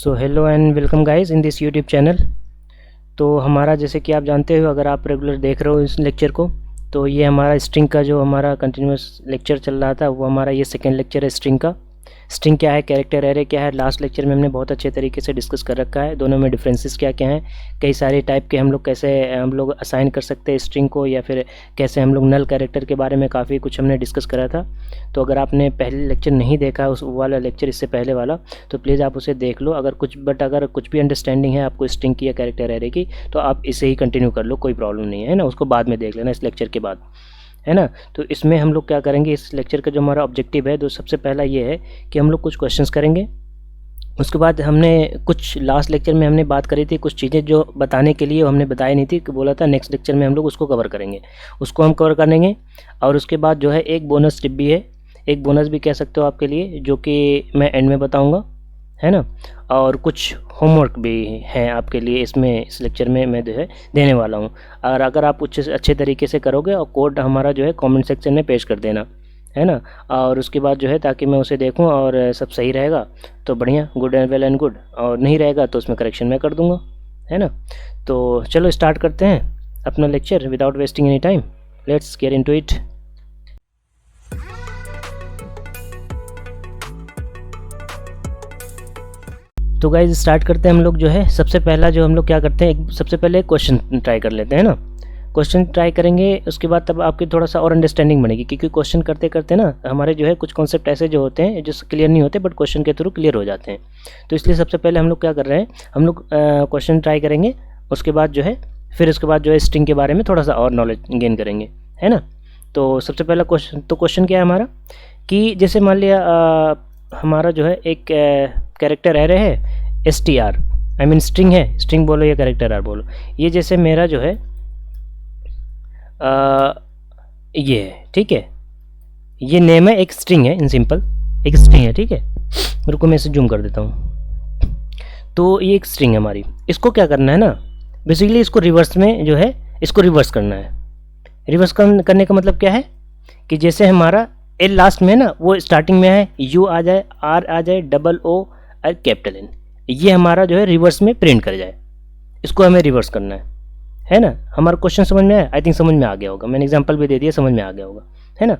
So hello and welcome guys in this YouTube channel. तो हमारा जैसे कि आप जानते हो, अगर आप रेगुलर देख रहे हो इस लेक्चर को, तो ये हमारा स्ट्रिंग का जो हमारा कंटिन्यूस लेक्चर चल रहा था वो हमारा ये सेकंड लेक्चर है स्ट्रिंग का। स्ट्रिंग क्या है, कैरेक्टर एरे क्या है, लास्ट लेक्चर में हमने बहुत अच्छे तरीके से डिस्कस कर रखा है। दोनों में डिफरेंसेस क्या क्या हैं, कई सारे टाइप के हम लोग कैसे हम लोग असाइन कर सकते हैं स्ट्रिंग को, या फिर कैसे हम लोग नल कैरेक्टर के बारे में काफ़ी कुछ हमने डिस्कस करा था। तो अगर आपने पहले लेक्चर नहीं देखा उस वाला लेक्चर, इससे पहले वाला, तो प्लीज़ आप उसे देख लो। अगर कुछ भी अंडरस्टैंडिंग है आपको स्ट्रिंग की या कैरेक्टर एरे की, तो आप इसे ही कंटिन्यू कर लो, कोई प्रॉब्लम नहीं है ना। उसको बाद में देख लेना इस लेक्चर के बाद, है ना। तो इसमें हम लोग क्या करेंगे, इस लेक्चर का जो हमारा ऑब्जेक्टिव है, तो सबसे पहला ये है कि हम लोग कुछ क्वेश्चंस करेंगे। उसके बाद हमने कुछ लास्ट लेक्चर में हमने बात करी थी, कुछ चीज़ें जो बताने के लिए हमने बताई नहीं थी, कि बोला था नेक्स्ट लेक्चर में हम लोग उसको कवर करेंगे, उसको हम कवर करेंगे। और उसके बाद जो है एक बोनस टिप भी है, एक बोनस भी कह सकते हो आपके लिए, जो कि मैं एंड में बताऊँगा, है ना। और कुछ होमवर्क भी हैं आपके लिए इसमें, इस लेक्चर में मैं जो है देने वाला हूँ। और अगर आप अच्छे तरीके से करोगे और कोड हमारा जो है कमेंट सेक्शन में पेश कर देना, है ना। और उसके बाद जो है ताकि मैं उसे देखूं और सब सही रहेगा तो बढ़िया, good and well and good, और नहीं रहेगा तो उसमें करेक्शन मैं कर दूंगा, है ना। तो चलो स्टार्ट करते हैं अपना lecture without wasting any time. Let's get into it. तो गाइज स्टार्ट करते हैं हम लोग। जो है सबसे पहला जो हम लोग क्या करते हैं, सबसे पहले क्वेश्चन ट्राई कर लेते हैं ना। क्वेश्चन ट्राई करेंगे, उसके बाद तब आपकी थोड़ा सा और अंडरस्टैंडिंग बनेगी, क्योंकि क्वेश्चन करते करते ना हमारे जो है कुछ कॉन्सेप्ट ऐसे जो होते हैं जो क्लियर नहीं होते, बट क्वेश्चन के थ्रू क्लियर हो जाते हैं। तो इसलिए सबसे पहले हम लोग क्या कर रहे हैं, हम लोग क्वेश्चन ट्राई करेंगे। उसके बाद जो है फिर उसके बाद जो है स्ट्रिंग के बारे में थोड़ा सा और नॉलेज गेन करेंगे, है ना। तो सबसे पहला क्वेश्चन क्या है हमारा, कि जैसे मान लिया हमारा जो है एक कैरेक्टर एरे है str, आई मीन स्ट्रिंग है, स्ट्रिंग बोलो या कैरेक्टर आर बोलो। ये जैसे मेरा जो है ये है, ठीक है, ये नेम है, एक स्ट्रिंग है, इन सिंपल एक स्ट्रिंग है, ठीक है। रुको मैं इसे जूम कर देता हूँ। तो ये एक स्ट्रिंग है हमारी, इसको क्या करना है ना, बेसिकली इसको रिवर्स में जो है इसको रिवर्स करना है। रिवर्स करने का मतलब क्या है, कि जैसे हमारा एल लास्ट में है ना, वो स्टार्टिंग में है, यू आ जाए, आर आ जाए, डबल ओ और कैपिटल एन, ये हमारा जो है रिवर्स में प्रिंट कर जाए, इसको हमें रिवर्स करना है ना। हमारा क्वेश्चन समझ में आया, आई थिंक समझ में आ गया होगा, मैंने एग्जांपल भी दे दिया, समझ में आ गया होगा, है ना।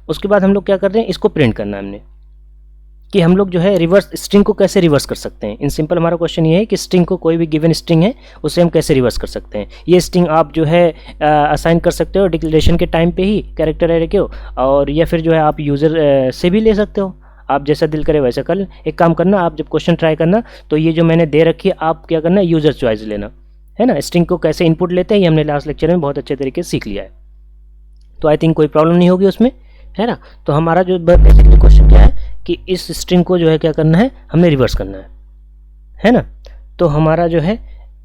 उसके बाद हम लोग क्या कर रहे हैं, इसको प्रिंट करना है हमने, कि हम लोग जो है रिवर्स स्ट्रिंग को कैसे रिवर्स कर सकते हैं। इन सिंपल हमारा क्वेश्चन ये है कि स्ट्रिंग को, कोई भी गिवन स्ट्रिंग है उसे हम कैसे रिवर्स कर सकते हैं। ये स्ट्रिंग आप जो है असाइन कर सकते हो डिक्लेरेशन के टाइम पे ही कैरेक्टर एरे के, और या फिर जो है आप यूज़र से भी ले सकते हो, आप जैसा दिल करे वैसा कर। एक काम करना, आप जब क्वेश्चन ट्राई करना तो ये जो मैंने दे रखी है, आप क्या करना, यूज़र चॉइस लेना, है ना। स्ट्रिंग को कैसे इनपुट लेते हैं ये हमने लास्ट लेक्चर में बहुत अच्छे तरीके से सीख लिया है, तो आई थिंक कोई प्रॉब्लम नहीं होगी उसमें, है ना। तो हमारा जो बेसिकली क्वेश्चन क्या है, कि इस स्ट्रिंग को जो है क्या करना है, हमने रिवर्स करना है ना। तो हमारा जो है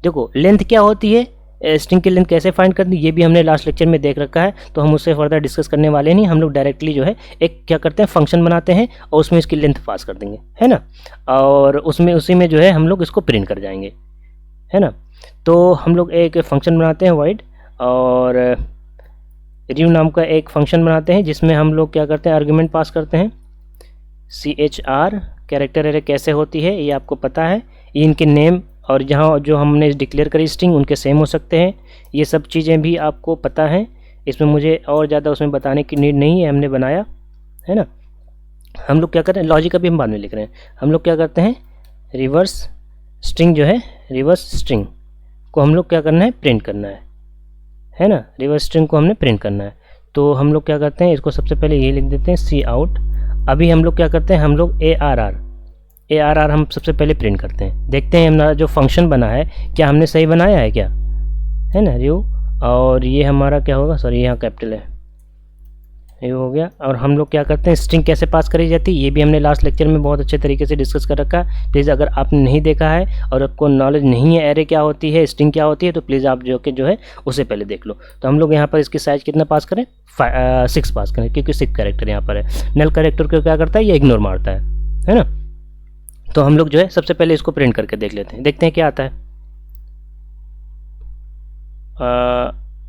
देखो लेंथ क्या होती है, स्ट्रिंग की लेंथ कैसे फाइंड करनी, ये भी हमने लास्ट लेक्चर में देख रखा है, तो हम उससे फर्दर डिस्कस करने वाले नहीं। हम लोग डायरेक्टली जो है एक क्या करते हैं, फंक्शन बनाते हैं और उसमें इसकी लेंथ पास कर देंगे, है ना। और उसमें उसी में जो है हम लोग इसको प्रिंट कर जाएंगे, है ना। तो हम लोग एक फंक्शन बनाते हैं वाइड, और रिव नाम का एक फंक्शन बनाते हैं, जिसमें हम लोग क्या करते हैं, आर्गुमेंट पास करते हैं। CHR कैरेक्टर एरे कैसे होती है ये आपको पता है, ये इनके नेम और जहाँ जो हमने डिक्लेयर करी स्ट्रिंग उनके सेम हो सकते हैं, ये सब चीज़ें भी आपको पता हैं। इसमें मुझे और ज़्यादा उसमें बताने की नीड नहीं है, हमने बनाया है ना। हम लोग क्या करते हैं, लॉजिक अभी हम बाद में लिख रहे हैं, हम लोग क्या करते हैं, रिवर्स स्ट्रिंग जो है, रिवर्स स्ट्रिंग को हम लोग क्या करना है, प्रिंट करना है ना। रिवर्स स्ट्रिंग को हमने प्रिंट करना है, तो हम लोग क्या करते हैं, इसको सबसे पहले ये लिख देते हैं सी आउट। अभी हम लोग क्या करते हैं, हम लोग ARR हम सबसे पहले प्रिंट करते हैं, देखते हैं हमारा जो फंक्शन बना है क्या हमने सही बनाया है क्या, है ना। रिव, और ये हमारा क्या होगा, सॉरी यहाँ कैपिटल है, ये हो गया। और हम लोग क्या करते हैं, स्ट्रिंग कैसे पास करी जाती है ये भी हमने लास्ट लेक्चर में बहुत अच्छे तरीके से डिस्कस कर रखा है। प्लीज़ अगर आपने नहीं देखा है और आपको नॉलेज नहीं है एरे क्या होती है, स्ट्रिंग क्या होती है, तो प्लीज़ आप जो है उसे पहले देख लो। तो हम लोग यहाँ पर इसकी साइज़ कितना पास करें, 6 पास करें, क्योंकि 6 कैरेक्टर यहाँ पर है। नल कैरेक्टर को क्या करता है, ये इग्नोर मारता है ना। तो हम लोग जो है सबसे पहले इसको प्रिंट करके देख लेते हैं, देखते हैं क्या आता है।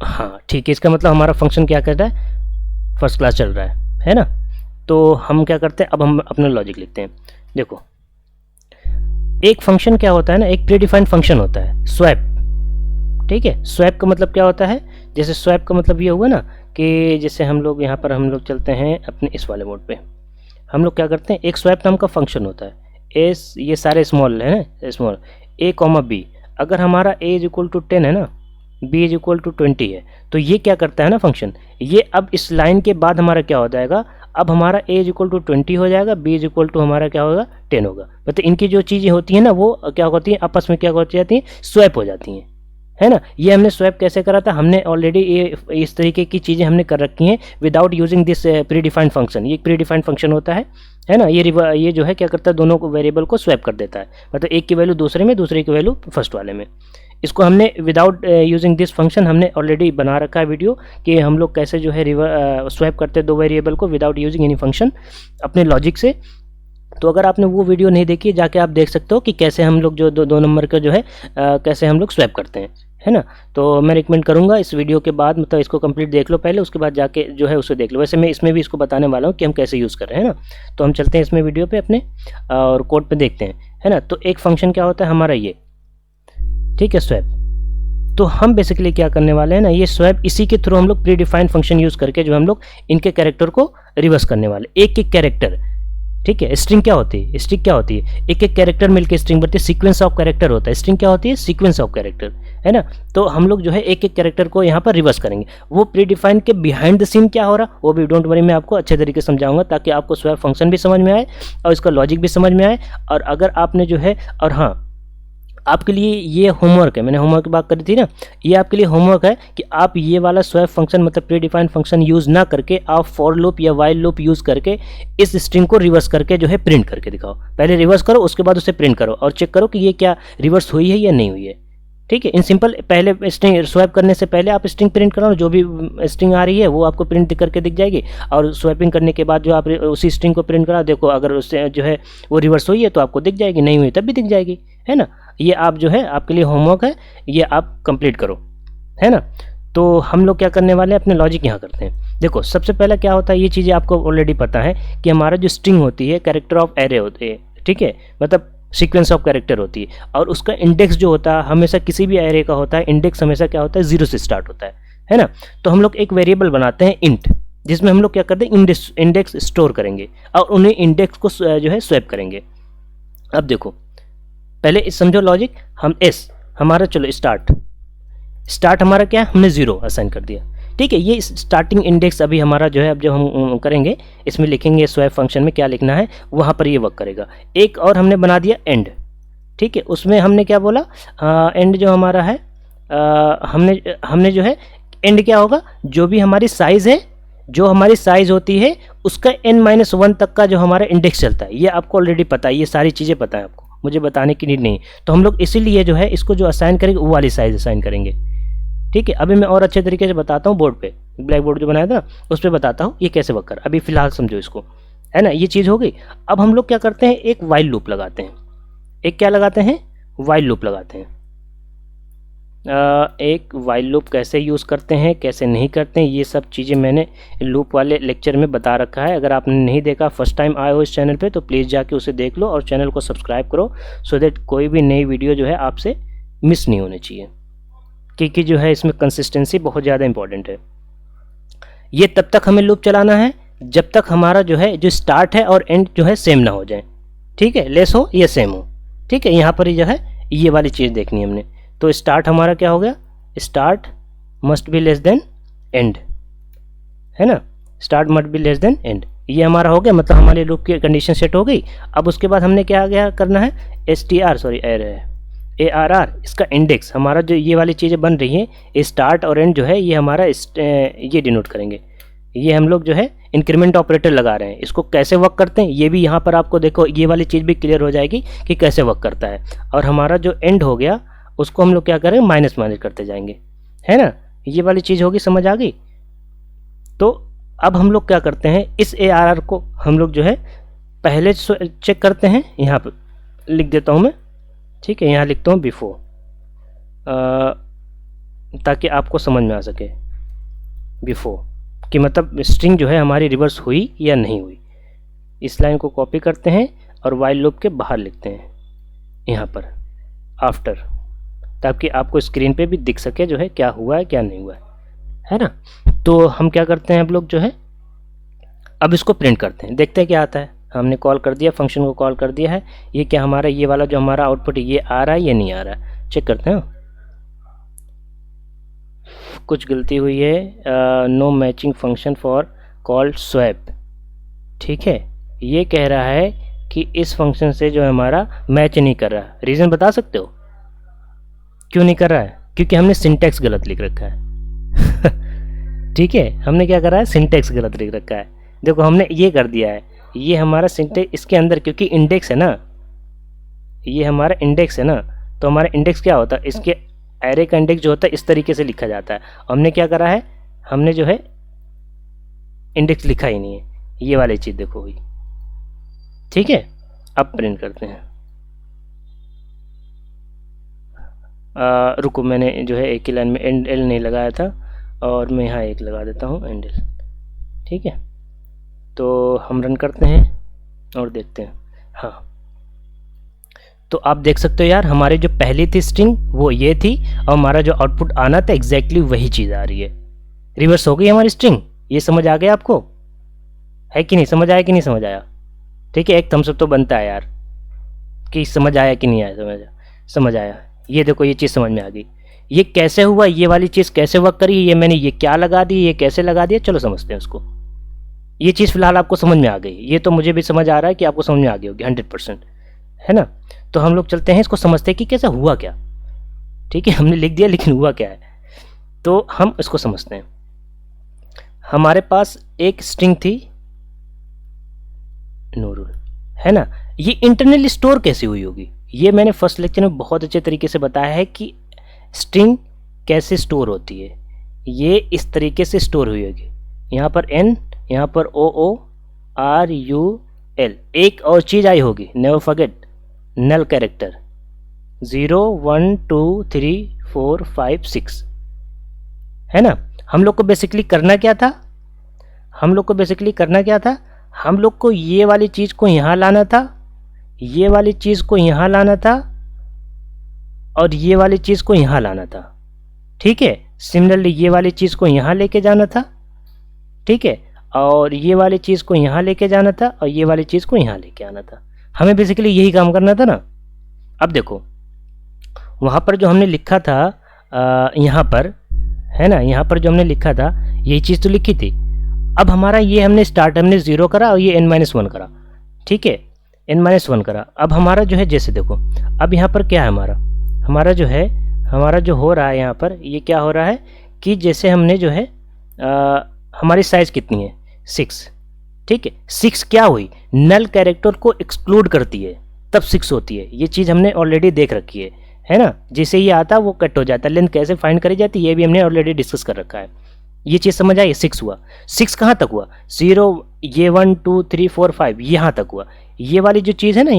हाँ ठीक है, इसका मतलब हमारा फंक्शन क्या कर रहा है, फर्स्ट क्लास चल रहा है ना। तो हम क्या करते हैं, अब हम अपना लॉजिक लिखते हैं। देखो एक फंक्शन क्या होता है ना, एक प्रीडिफाइंड फंक्शन होता है स्वैप, ठीक है। स्वैप का मतलब क्या होता है, जैसे स्वैप का मतलब ये हुआ ना कि जैसे हम लोग यहाँ पर हम लोग चलते हैं अपने इस वाले मोड पे, हम लोग क्या करते हैं, एक स्वैप नाम का फंक्शन होता है। एस, ये सारे स्मॉल है ना, स्मॉल ए कॉमा बी, अगर हमारा ए इज इक्वल टू 10 है ना, बी इज इक्वल टू 20 है, तो ये क्या करता है ना फंक्शन, ये अब इस लाइन के बाद हमारा क्या हो जाएगा, अब हमारा ए इज इक्वल टू 20 हो जाएगा, बी इज इक्वल टू हमारा क्या होगा 10 होगा। मतलब इनकी जो चीज़ें होती हैं ना वो क्या होती हैं, आपस में क्या हो जाती हैं, स्वैप हो जाती हैं, है ना। ये हमने स्वैप कैसे करा था, हमने ऑलरेडी ये इस तरीके की चीज़ें हमने कर रखी हैं without using this pre defined function. ये प्री डिफाइंड फंक्शन होता है ना, ये जो है क्या करता है, दोनों को वेरिएबल को स्वैप कर देता है, मतलब एक की वैल्यू दूसरे में, दूसरे की वैल्यू फर्स्ट वाले में। इसको हमने विदाउट यूजिंग दिस फंक्शन हमने ऑलरेडी बना रखा है वीडियो कि हम लोग कैसे जो है स्वैप करते हैं दो वेरिएबल को विदाउट यूजिंग एनी फंक्शन अपने लॉजिक से। तो अगर आपने वो वीडियो नहीं देखी है, जाके आप देख सकते हो कि कैसे हम लोग जो दो नंबर का जो है कैसे हम लोग स्वैप करते हैं, है ना। तो मैं रिकमेंड करूंगा इस वीडियो के बाद, मतलब इसको कंप्लीट देख लो पहले, उसके बाद जाके जो है उसे देख लो। वैसे मैं इसमें भी इसको बताने वाला हूँ कि हम कैसे यूज़ कर रहे हैं ना। तो हम चलते हैं इसमें वीडियो पे अपने और कोड पे देखते हैं, है ना। तो एक फंक्शन क्या होता है हमारा ये, ठीक है, स्वैप। तो हम बेसिकली क्या करने वाले हैं ना, ये स्वैप इसी के थ्रू हम लोग प्री डिफाइंड फंक्शन यूज़ करके जो हम लोग इनके कैरेक्टर को रिवर्स करने वाले, एक एक कैरेक्टर, ठीक है। स्ट्रिंग क्या होती है, स्ट्रिंग क्या होती है, एक एक कैरेक्टर मिलकर स्ट्रिंग बनती है, सीक्वेंस ऑफ कैरेक्टर होता है। स्ट्रिंग क्या होती है, सीक्वेंस ऑफ कैरेक्टर, है ना। तो हम लोग जो है एक एक कैरेक्टर को यहाँ पर रिवर्स करेंगे। वो प्री डिफाइन के बिहाइंड द सीन क्या हो रहा वो भी डोंट वरी मैं आपको अच्छे तरीके से समझाऊंगा, ताकि आपको स्वैप फंक्शन भी समझ में आए और इसका लॉजिक भी समझ में आए। और अगर आपने जो है, और हाँ, आपके लिए ये होमवर्क है, मैंने होमवर्क की बात करी थी ना, ये आपके लिए होमवर्क है कि आप ये वाला स्वैप फंक्शन मतलब प्री डिफाइंड फंक्शन यूज़ ना करके आप फॉर लूप या वाइल लूप यूज़ करके इस स्ट्रिंग को रिवर्स करके जो है प्रिंट करके दिखाओ। पहले रिवर्स करो, उसके बाद उसे प्रिंट करो और चेक करो कि ये क्या रिवर्स हुई है या नहीं हुई है, ठीक है। इन सिंपल, पहले स्ट्रिंग स्वैप करने से पहले आप स्ट्रिंग प्रिंट करो, जो भी स्ट्रिंग आ रही है वो आपको प्रिंट करके दिख जाएगी, और स्वैपिंग करने के बाद जो आप उसी स्ट्रिंग को प्रिंट करा, देखो अगर उससे जो है वो रिवर्स हुई है तो आपको दिख जाएगी, नहीं हुई तब भी दिख जाएगी, है ना। ये आप जो है आपके लिए होमवर्क है, ये आप कंप्लीट करो, है ना। तो हम लोग क्या करने वाले हैं, अपने लॉजिक यहाँ करते हैं। देखो सबसे पहला क्या होता है, ये चीज़ें आपको ऑलरेडी पता है कि हमारा जो स्ट्रिंग होती है कैरेक्टर ऑफ एरे होती है, ठीक है, मतलब सीक्वेंस ऑफ कैरेक्टर होती है, और उसका इंडेक्स जो होता है हमेशा किसी भी एरे का होता है, इंडेक्स हमेशा क्या होता है, 0 से स्टार्ट होता है ना। तो हम लोग एक वेरिएबल बनाते हैं इंट, जिसमें हम लोग क्या करते हैं, इंडेक्स स्टोर करेंगे और उन्हें इंडेक्स को जो है स्वैप करेंगे। अब देखो पहले इस समझो लॉजिक, हम एस हमारा, चलो स्टार्ट हमारा क्या है, हमने 0 असाइन कर दिया, ठीक है। ये स्टार्टिंग इंडेक्स अभी हमारा जो है, अब जब हम करेंगे इसमें लिखेंगे स्वैप फंक्शन में क्या लिखना है, वहाँ पर ये वर्क करेगा। एक और हमने बना दिया एंड, ठीक है, उसमें हमने क्या बोला, एंड जो हमारा है, हमने जो है एंड क्या होगा, जो भी हमारी साइज़ है, जो हमारी साइज़ होती है उसका n-1 तक का जो हमारा इंडेक्स चलता है, ये आपको ऑलरेडी पता है, ये सारी चीज़ें पता है आपको, मुझे बताने की नीड नहीं। तो हम लोग इसीलिए जो है इसको जो असाइन करेंगे वो वाली साइज़ असाइन करेंगे, ठीक है। अभी मैं और अच्छे तरीके से बताता हूँ, बोर्ड पे ब्लैक बोर्ड जो बनाया था ना उस पर बताता हूँ ये कैसे वर्क कर, अभी फिलहाल समझो इसको, है ना। ये चीज़ हो गई। अब हम लोग क्या करते हैं, एक वाइल लूप लगाते हैं, एक क्या लगाते हैं, वाइल लूप लगाते हैं। एक वाइल लूप कैसे यूज़ करते हैं कैसे नहीं करते हैं, ये सब चीज़ें मैंने लूप वाले लेक्चर में बता रखा है। अगर आपने नहीं देखा, फर्स्ट टाइम आए हो इस चैनल पे, तो प्लीज़ जाके उसे देख लो और चैनल को सब्सक्राइब करो, सो दैट कोई भी नई वीडियो जो है आपसे मिस नहीं होनी चाहिए, क्योंकि जो है इसमें कंसिस्टेंसी बहुत ज़्यादा इंपॉर्टेंट है। ये तब तक हमें लूप चलाना है जब तक हमारा जो है जो स्टार्ट है और एंड जो है सेम ना हो जाए, ठीक है, लेस हो या सेम हो, ठीक है। यहाँ पर ही जो है ये वाली चीज़ देखनी है हमने। तो स्टार्ट हमारा क्या हो गया, start must be less than and, है ना, start must be less than and, ये हमारा हो गया, मतलब हमारे लूप की कंडीशन सेट हो गई। अब उसके बाद हमने क्या आगे करना है, ARR, इसका इंडेक्स, हमारा जो ये वाली चीज़ें बन रही हैं स्टार्ट और एंड जो है ये हमारा ये डिनोट करेंगे। ये हम लोग जो है इंक्रीमेंट ऑपरेटर लगा रहे हैं, इसको कैसे वर्क करते हैं ये भी यहाँ पर आपको देखो, ये वाली चीज़ भी क्लियर हो जाएगी कि कैसे वर्क करता है। और हमारा जो एंड हो गया उसको हम लोग क्या करेंगे, माइनस करते जाएंगे, है ना। ये वाली चीज़ होगी, समझ आ गई। तो अब हम लोग क्या करते हैं, इस ARR को हम लोग जो है पहले चेक करते हैं, यहाँ पर लिख देता हूँ मैं, ठीक है, यहाँ लिखता हूँ बिफोर, ताकि आपको समझ में आ सके बिफोर कि मतलब स्ट्रिंग जो है हमारी रिवर्स हुई या नहीं हुई। इस लाइन को कॉपी करते हैं और वाइल लूप के बाहर लिखते हैं, यहाँ पर आफ्टर, ताकि आपको स्क्रीन पे भी दिख सके जो है क्या हुआ है क्या नहीं हुआ है ना। तो हम क्या करते हैं अब लोग जो है अब इसको प्रिंट करते हैं, देखते हैं क्या आता है। हमने कॉल कर दिया, फंक्शन को कॉल कर दिया है। ये क्या हमारा ये वाला जो हमारा आउटपुट ये आ रहा है ये नहीं आ रहा है, चेक करते हैं। कुछ गलती हुई है, no matching function for called swap, ठीक है। ये कह रहा है कि इस फंक्शन से जो है हमारा मैच नहीं कर रहा। रीज़न बता सकते हो क्यों नहीं कर रहा है? क्योंकि हमने सिंटैक्स गलत लिख रखा है ठीक है, हमने क्या करा है, सिंटैक्स गलत लिख रखा है। देखो हमने ये कर दिया है, ये हमारा सिंटैक्स इसके अंदर, क्योंकि इंडेक्स है ना, ये हमारा इंडेक्स है ना, तो हमारा इंडेक्स क्या होता है, इसके एरे का इंडेक्स जो होता है इस तरीके से लिखा जाता है। हमने क्या करा है, हमने जो है इंडेक्स लिखा ही नहीं है, ये वाली चीज़ देखो हुई, ठीक है। अब प्रिंट करते हैं। रुको, मैंने जो है एक ही लाइन में एंड एल नहीं लगाया था, और मैं यहाँ एक लगा देता हूँ एंड एल, ठीक है। तो हम रन करते हैं और देखते हैं। हाँ, तो आप देख सकते हो यार, हमारी जो पहली थी स्ट्रिंग वो ये थी, और हमारा जो आउटपुट आना था एग्जैक्टली वही चीज़ आ रही है। रिवर्स हो गई हमारी स्ट्रिंग। ये समझ आ गया आपको, है कि नहीं? समझ आया कि नहीं समझ आया? ठीक है, एक थम्स अप तो बनता है यार कि समझ आया कि नहीं आया। समझ आया। ये देखो ये चीज़ समझ में आ गई। ये कैसे हुआ, ये वाली चीज़ कैसे वर्क करी, ये मैंने ये क्या लगा दी, ये कैसे लगा दिया, चलो समझते हैं उसको। ये चीज़ फिलहाल आपको समझ में आ गई, ये तो मुझे भी समझ आ रहा है कि आपको समझ में आ गई होगी 100%, है ना। तो हम लोग चलते हैं, इसको समझते हैं कि कैसे हुआ क्या। ठीक है, हमने लिख दिया लेकिन हुआ क्या है, तो हम इसको समझते हैं। हमारे पास एक स्ट्रिंग थी नूरुल, है ना। ये इंटरनली स्टोर कैसे हुई होगी, ये मैंने फर्स्ट लेक्चर में बहुत अच्छे तरीके से बताया है कि स्ट्रिंग कैसे स्टोर होती है। ये इस तरीके से स्टोर हुई होगी, यहाँ पर n, यहाँ पर OORUL। एक और चीज़ आई होगी, नेवर फॉरगेट, नल कैरेक्टर 0 1 2 3 4 5 6, है ना। हम लोग को बेसिकली करना क्या था, हम लोग को ये वाली चीज़ को यहाँ लाना था, ये वाली चीज़ को यहाँ लाना था, और ये वाली चीज़ को यहाँ लाना था। ठीक है, सिमिलरली ये वाली चीज़ को यहाँ लेके जाना था, ठीक है, और ये वाली चीज़ को यहाँ लेके जाना था, और ये वाली चीज़ को यहाँ लेके आना था। हमें बेसिकली यही काम करना था ना। अब देखो वहाँ पर जो हमने लिखा था, यहाँ पर, है ना, यहाँ पर जो हमने लिखा था यही चीज़ तो लिखी थी। अब हमारा ये हमने 0 करा और ये n-1 करा, ठीक है, n-1 करा। अब हमारा जो है, जैसे देखो अब यहाँ पर क्या है, हमारा जो हो रहा है यहाँ पर, ये क्या हो रहा है कि जैसे हमने जो है हमारी साइज़ कितनी है 6, ठीक है। 6 क्या हुई, नल कैरेक्टर को एक्सक्लूड करती है तब 6 होती है। ये चीज़ हमने ऑलरेडी देख रखी है ना। जैसे ये आता वो कट हो जाता है, लेंथ कैसे फाइंड करी जाती है ये भी हमने ऑलरेडी डिस्कस कर रखा है। ये चीज़ समझ आई, 6 हुआ। 6 कहाँ तक हुआ, 0 ये 1 2 3 4 5 यहाँ तक हुआ। ये वाली जो चीज़ है ना,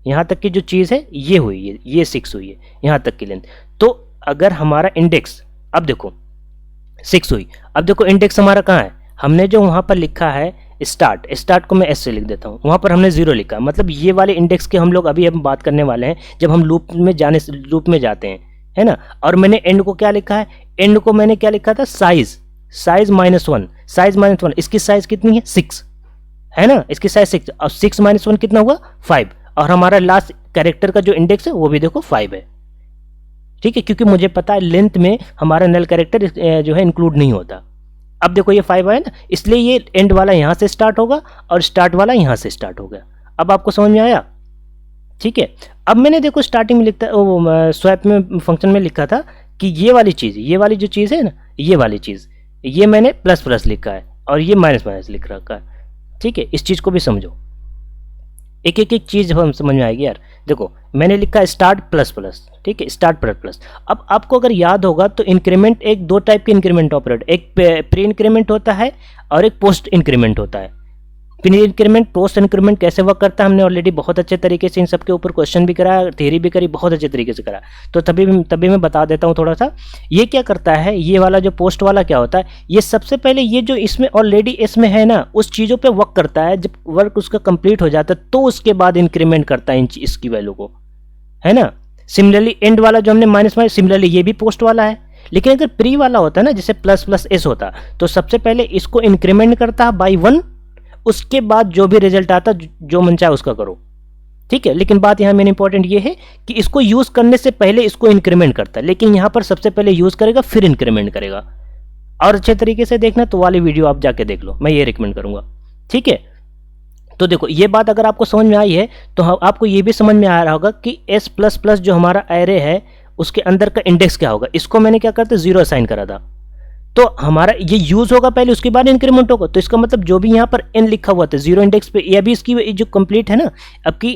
यहाँ तक की जो चीज़ है ये हुई है, ये 6 हुई है यहाँ तक की लेंथ। तो अगर हमारा इंडेक्स, अब देखो 6 हुई, अब देखो इंडेक्स हमारा कहाँ है, हमने जो वहाँ पर लिखा है स्टार्ट को मैं एस से लिख देता हूँ, वहाँ पर हमने 0 लिखा, मतलब ये वाले इंडेक्स के हम लोग अभी हम बात करने वाले हैं जब हम लूप में जाते हैं, है ना। और मैंने एंड को क्या लिखा है, एंड को मैंने क्या लिखा था, साइज -1, इसकी साइज कितनी है 6, है ना, इसकी साइज 6, और 6 - 1 कितना हुआ 5, और हमारा लास्ट कैरेक्टर का जो इंडेक्स है वो भी देखो 5 है, ठीक है, क्योंकि मुझे पता है लेंथ में हमारा नल कैरेक्टर जो है इंक्लूड नहीं होता। अब देखो ये 5 है ना, इसलिए ये एंड वाला यहाँ से स्टार्ट होगा और स्टार्ट वाला यहाँ से स्टार्ट होगा। अब आपको समझ में आया, ठीक है। अब मैंने देखो स्टार्टिंग में स्वैप में फंक्शन में लिखा था कि ये वाली जो चीज़ है ना, ये वाली चीज़, ये मैंने प्लस लिखा है और ये माइनस लिख रखा है, ठीक है। इस चीज़ को भी समझो, एक चीज़ हम समझ में आएगी यार। देखो मैंने लिखा स्टार्ट प्लस, ठीक है, स्टार्ट प्लस। अब आपको अगर याद होगा तो इंक्रीमेंट, एक 2 टाइप के इंक्रीमेंट ऑपरेटर, एक प्री इंक्रीमेंट होता है और एक पोस्ट इंक्रीमेंट होता है। प्री इंक्रीमेंट, पोस्ट इंक्रीमेंट कैसे वर्क करता है हमने ऑलरेडी बहुत अच्छे तरीके से इन सब के ऊपर क्वेश्चन भी कराया, थ्योरी भी करी, बहुत अच्छे तरीके से करा। तो तभी मैं बता देता हूँ थोड़ा सा। ये क्या करता है, ये वाला जो पोस्ट वाला क्या होता है, ये सबसे पहले ये जो इसमें ऑलरेडी इसमें है ना, उस चीज़ों पे वर्क करता है। जब वर्क उसका कंप्लीट हो जाता है तो उसके बाद इंक्रीमेंट करता है इसकी वैल्यू को, है ना। सिमिलरली एंड वाला जो हमने माइनस माइनस, सिमिलरली ये भी पोस्ट वाला है। लेकिन अगर प्री वाला होता ना, जैसे प्लस प्लस एस होता, तो सबसे पहले इसको इंक्रीमेंट करता बाई 1, उसके बाद जो भी रिजल्ट आता जो मन चाहे उसका करो, ठीक है। लेकिन बात यहाँ मेन इंपॉर्टेंट ये है कि इसको यूज करने से पहले इसको इंक्रीमेंट करता है, लेकिन यहाँ पर सबसे पहले यूज करेगा फिर इंक्रीमेंट करेगा। और अच्छे तरीके से देखना तो वाली वीडियो आप जाके देख लो, मैं ये रिकमेंड करूंगा, ठीक है। तो देखो ये बात अगर आपको समझ में आई है तो आपको ये भी समझ में आ रहा होगा कि एस प्लस प्लस जो हमारा एरे है उसके अंदर का इंडेक्स क्या होगा। इसको मैंने क्या करता 0 असाइन करा था, तो हमारा ये यूज होगा पहले, उसके बाद इंक्रीमेंट होगा। तो इसका मतलब जो भी यहाँ पर n लिखा हुआ था 0 इंडेक्स पे, ये भी इसकी जो कंप्लीट है ना, अब की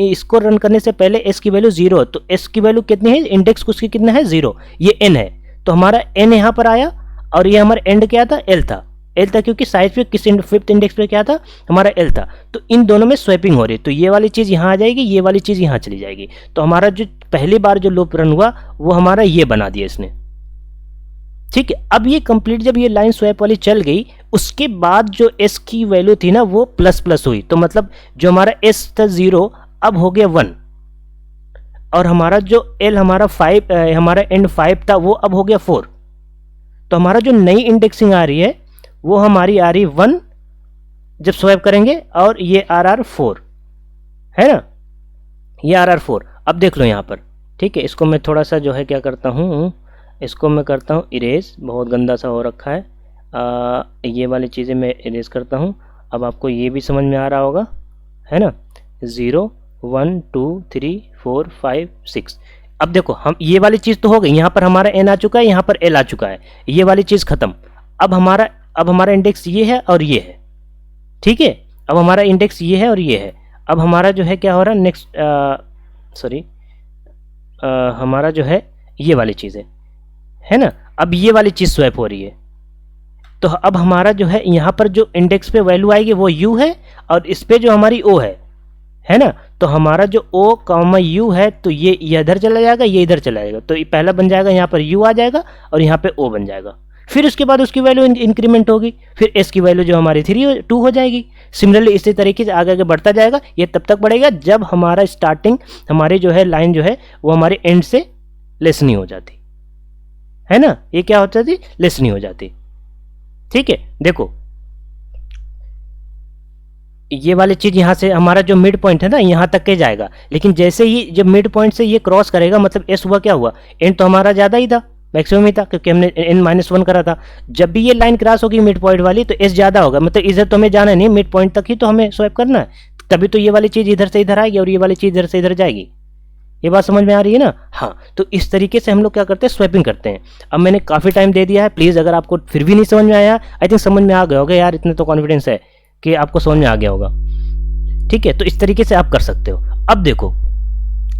इसको रन करने से पहले s की वैल्यू 0, तो s की वैल्यू कितनी है, इंडेक्स उसकी कितना है 0, ये n है। तो हमारा n यहाँ पर आया और ये हमारा एंड क्या था, l था, क्योंकि साइड पे किस फिफ्थ इंडेक्स पे क्या था, हमारा l था। तो इन दोनों में स्वैपिंग हो रही है, तो ये वाली चीज़ यहाँ आ जाएगी, ये वाली चीज़ यहाँ चली जाएगी। तो हमारा जो पहली बार जो लूप रन हुआ वो हमारा ये बना दिया इसने, ठीक है। अब ये कंप्लीट जब ये लाइन स्वैप वाली चल गई, उसके बाद जो s की वैल्यू थी ना वो प्लस प्लस हुई, तो मतलब जो हमारा s था 0 अब हो गया 1, और हमारा जो l हमारा 5 हमारा एंड 5 था वो अब हो गया 4। तो हमारा जो नई इंडेक्सिंग आ रही है वो हमारी आ रही 1 जब स्वैप करेंगे, और ये RR4 है ना, ये RR4। अब देख लो यहाँ पर, ठीक है। इसको मैं थोड़ा सा जो है क्या करता हूँ, इसको मैं करता हूँ इरेज, बहुत गंदा सा हो रखा है। ये वाली चीज़ें मैं इरेज करता हूँ। अब आपको ये भी समझ में आ रहा होगा, है ना। 0 1 2 3 4 5 6। अब देखो हम ये वाली चीज़ तो हो गई, यहाँ पर हमारा n आ चुका है, यहाँ पर l आ चुका है, ये वाली चीज़ खत्म। अब हमारा इंडेक्स ये है और ये है, ठीक है। अब हमारा इंडेक्स ये है और ये है। अब हमारा जो है क्या हो रहा है नेक्स्ट, हमारा जो है ये वाली चीज़ है ना। अब ये वाली चीज़ स्वैप हो रही है, तो अब हमारा जो है यहाँ पर जो इंडेक्स पे वैल्यू आएगी वो u है, और इस पे जो हमारी o है ना। तो हमारा जो o कॉमा u है, तो ये इधर चला जाएगा, ये इधर चला जाएगा, तो ये पहला बन जाएगा, यहाँ पर u आ जाएगा और यहाँ पे o बन जाएगा। फिर उसके बाद उसकी वैल्यू इंक्रीमेंट होगी, फिर s की वैल्यू जो हमारी 2 हो जाएगी। सिमिलरली इसी तरीके से आगे आगे बढ़ता जाएगा, ये तब तक बढ़ेगा जब हमारा स्टार्टिंग हमारी जो है लाइन जो है वो हमारे एंड से लेस नहीं हो जाती, है ना। ये क्या हो जाती, लेस नहीं हो जाती, ठीक है। देखो ये वाली चीज यहाँ से हमारा जो मिड पॉइंट है ना यहाँ तक के जाएगा, लेकिन जैसे ही जब मिड पॉइंट से ये क्रॉस करेगा, मतलब एस हुआ क्या हुआ, एंड तो हमारा ज़्यादा ही था, मैक्सिमम ही था, क्योंकि हमने n-1 करा था। जब भी ये लाइन क्रॉस होगी मिड पॉइंट वाली तो एस ज़्यादा होगा, मतलब इधर तो हमें जाना नहीं, मिड पॉइंट तक ही तो हमें स्वैप करना है, तभी तो ये वाली चीज़ इधर से इधर आएगी और ये वाली चीज़ इधर से इधर जाएगी। ये बात समझ में आ रही है ना। हाँ, तो इस तरीके से हम लोग क्या करते हैं, स्वैपिंग करते हैं। अब मैंने काफ़ी टाइम दे दिया है, प्लीज़ अगर आपको फिर भी नहीं समझ में आया, आई थिंक समझ में आ गया होगा यार, इतने तो कॉन्फिडेंस है कि आपको समझ में आ गया होगा, ठीक है। तो इस तरीके से आप कर सकते हो। अब देखो,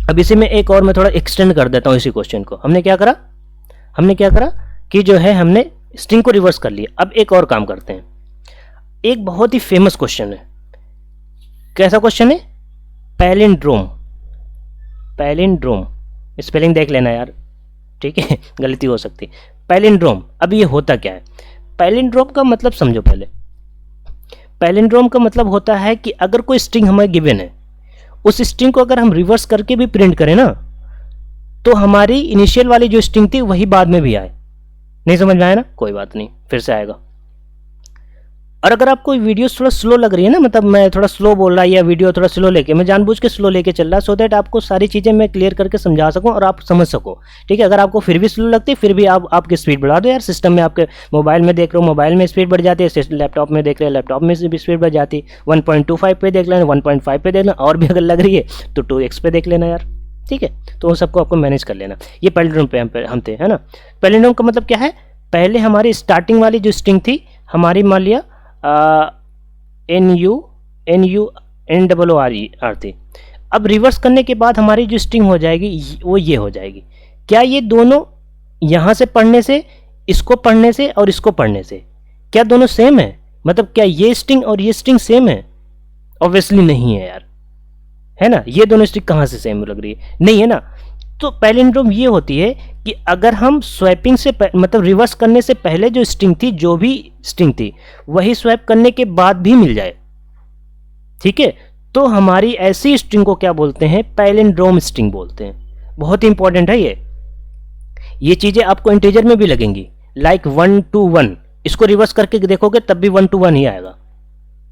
अब इसे मैं एक और मैं थोड़ा एक्सटेंड कर देता हूँ इसी क्वेश्चन को। हमने क्या करा कि जो है हमने स्ट्रिंग को रिवर्स कर लिया। अब एक और काम करते हैं, एक बहुत ही फेमस क्वेश्चन है। कैसा क्वेश्चन है, पैलिंड्रोम, स्पेलिंग देख लेना यार, ठीक है, गलती हो सकती। पैलिंड्रोम, अब ये होता क्या है, पैलिंड्रोम का मतलब समझो पहले। पैलिंड्रोम का मतलब होता है कि अगर कोई स्ट्रिंग हमें गिवन है, उस स्ट्रिंग को अगर हम रिवर्स करके भी प्रिंट करें ना, तो हमारी इनिशियल वाली जो स्ट्रिंग थी वही बाद में भी आए। नहीं समझ में आया ना, कोई बात नहीं, फिर से आएगा। और अगर आपको वीडियो थोड़ा स्लो लग रही है ना, मतलब मैं थोड़ा स्लो बोल रहा या वीडियो थोड़ा स्लो लेके, मैं जानबूझ के स्लो लेके चल रहा, सो दैट आपको सारी चीज़ें मैं क्लियर करके समझा सकूं और आप समझ सको, ठीक है। अगर आपको फिर भी स्लो लगती है, फिर भी आप आपकी स्पीड बढ़ा दो यार। सिस्टम में आपके मोबाइल में देख रहे हो, मोबाइल में स्पीड बढ़ जाती है, लैपटॉप में देख रहे हो, लैपटॉप में भी स्पीड बढ़ जाती है। 1.25 पे देख लेना, 1.5 पे देख लेना, और भी अगर लग रही है तो 2x पे देख लेना यार, ठीक है। तो उन सबको आपको मैनेज कर लेना। ये पैलिंड्रोम पे हम थे, है ना। पैलिंड्रोम का मतलब क्या है, पहले हमारी स्टार्टिंग वाली जो स्ट्रिंग थी हमारी, मान लिया NUNORR थी। अब रिवर्स करने के बाद हमारी जो स्ट्रिंग हो जाएगी वो ये हो जाएगी। क्या ये दोनों यहाँ से पढ़ने से, इसको पढ़ने से और इसको पढ़ने से, क्या दोनों सेम है, मतलब क्या ये स्ट्रिंग और ये स्ट्रिंग सेम है? ऑब्वियसली नहीं है यार, है ना। ये दोनों स्ट्रिंग कहाँ से सेम लग रही है, नहीं है ना। तो पैलिंड्रोम ये होती है कि अगर हम स्वैपिंग से मतलब रिवर्स करने से पहले जो स्ट्रिंग थी, जो भी स्ट्रिंग थी, वही स्वैप करने के बाद भी मिल जाए, ठीक है, तो हमारी ऐसी स्ट्रिंग को क्या बोलते हैं, पैलिंड्रोम स्ट्रिंग बोलते हैं। बहुत ही इंपॉर्टेंट है ये चीजें आपको इंटीजर में भी लगेंगी, लाइक 1 to 1, इसको रिवर्स करके देखोगे तब भी 1 to 1 ही आएगा।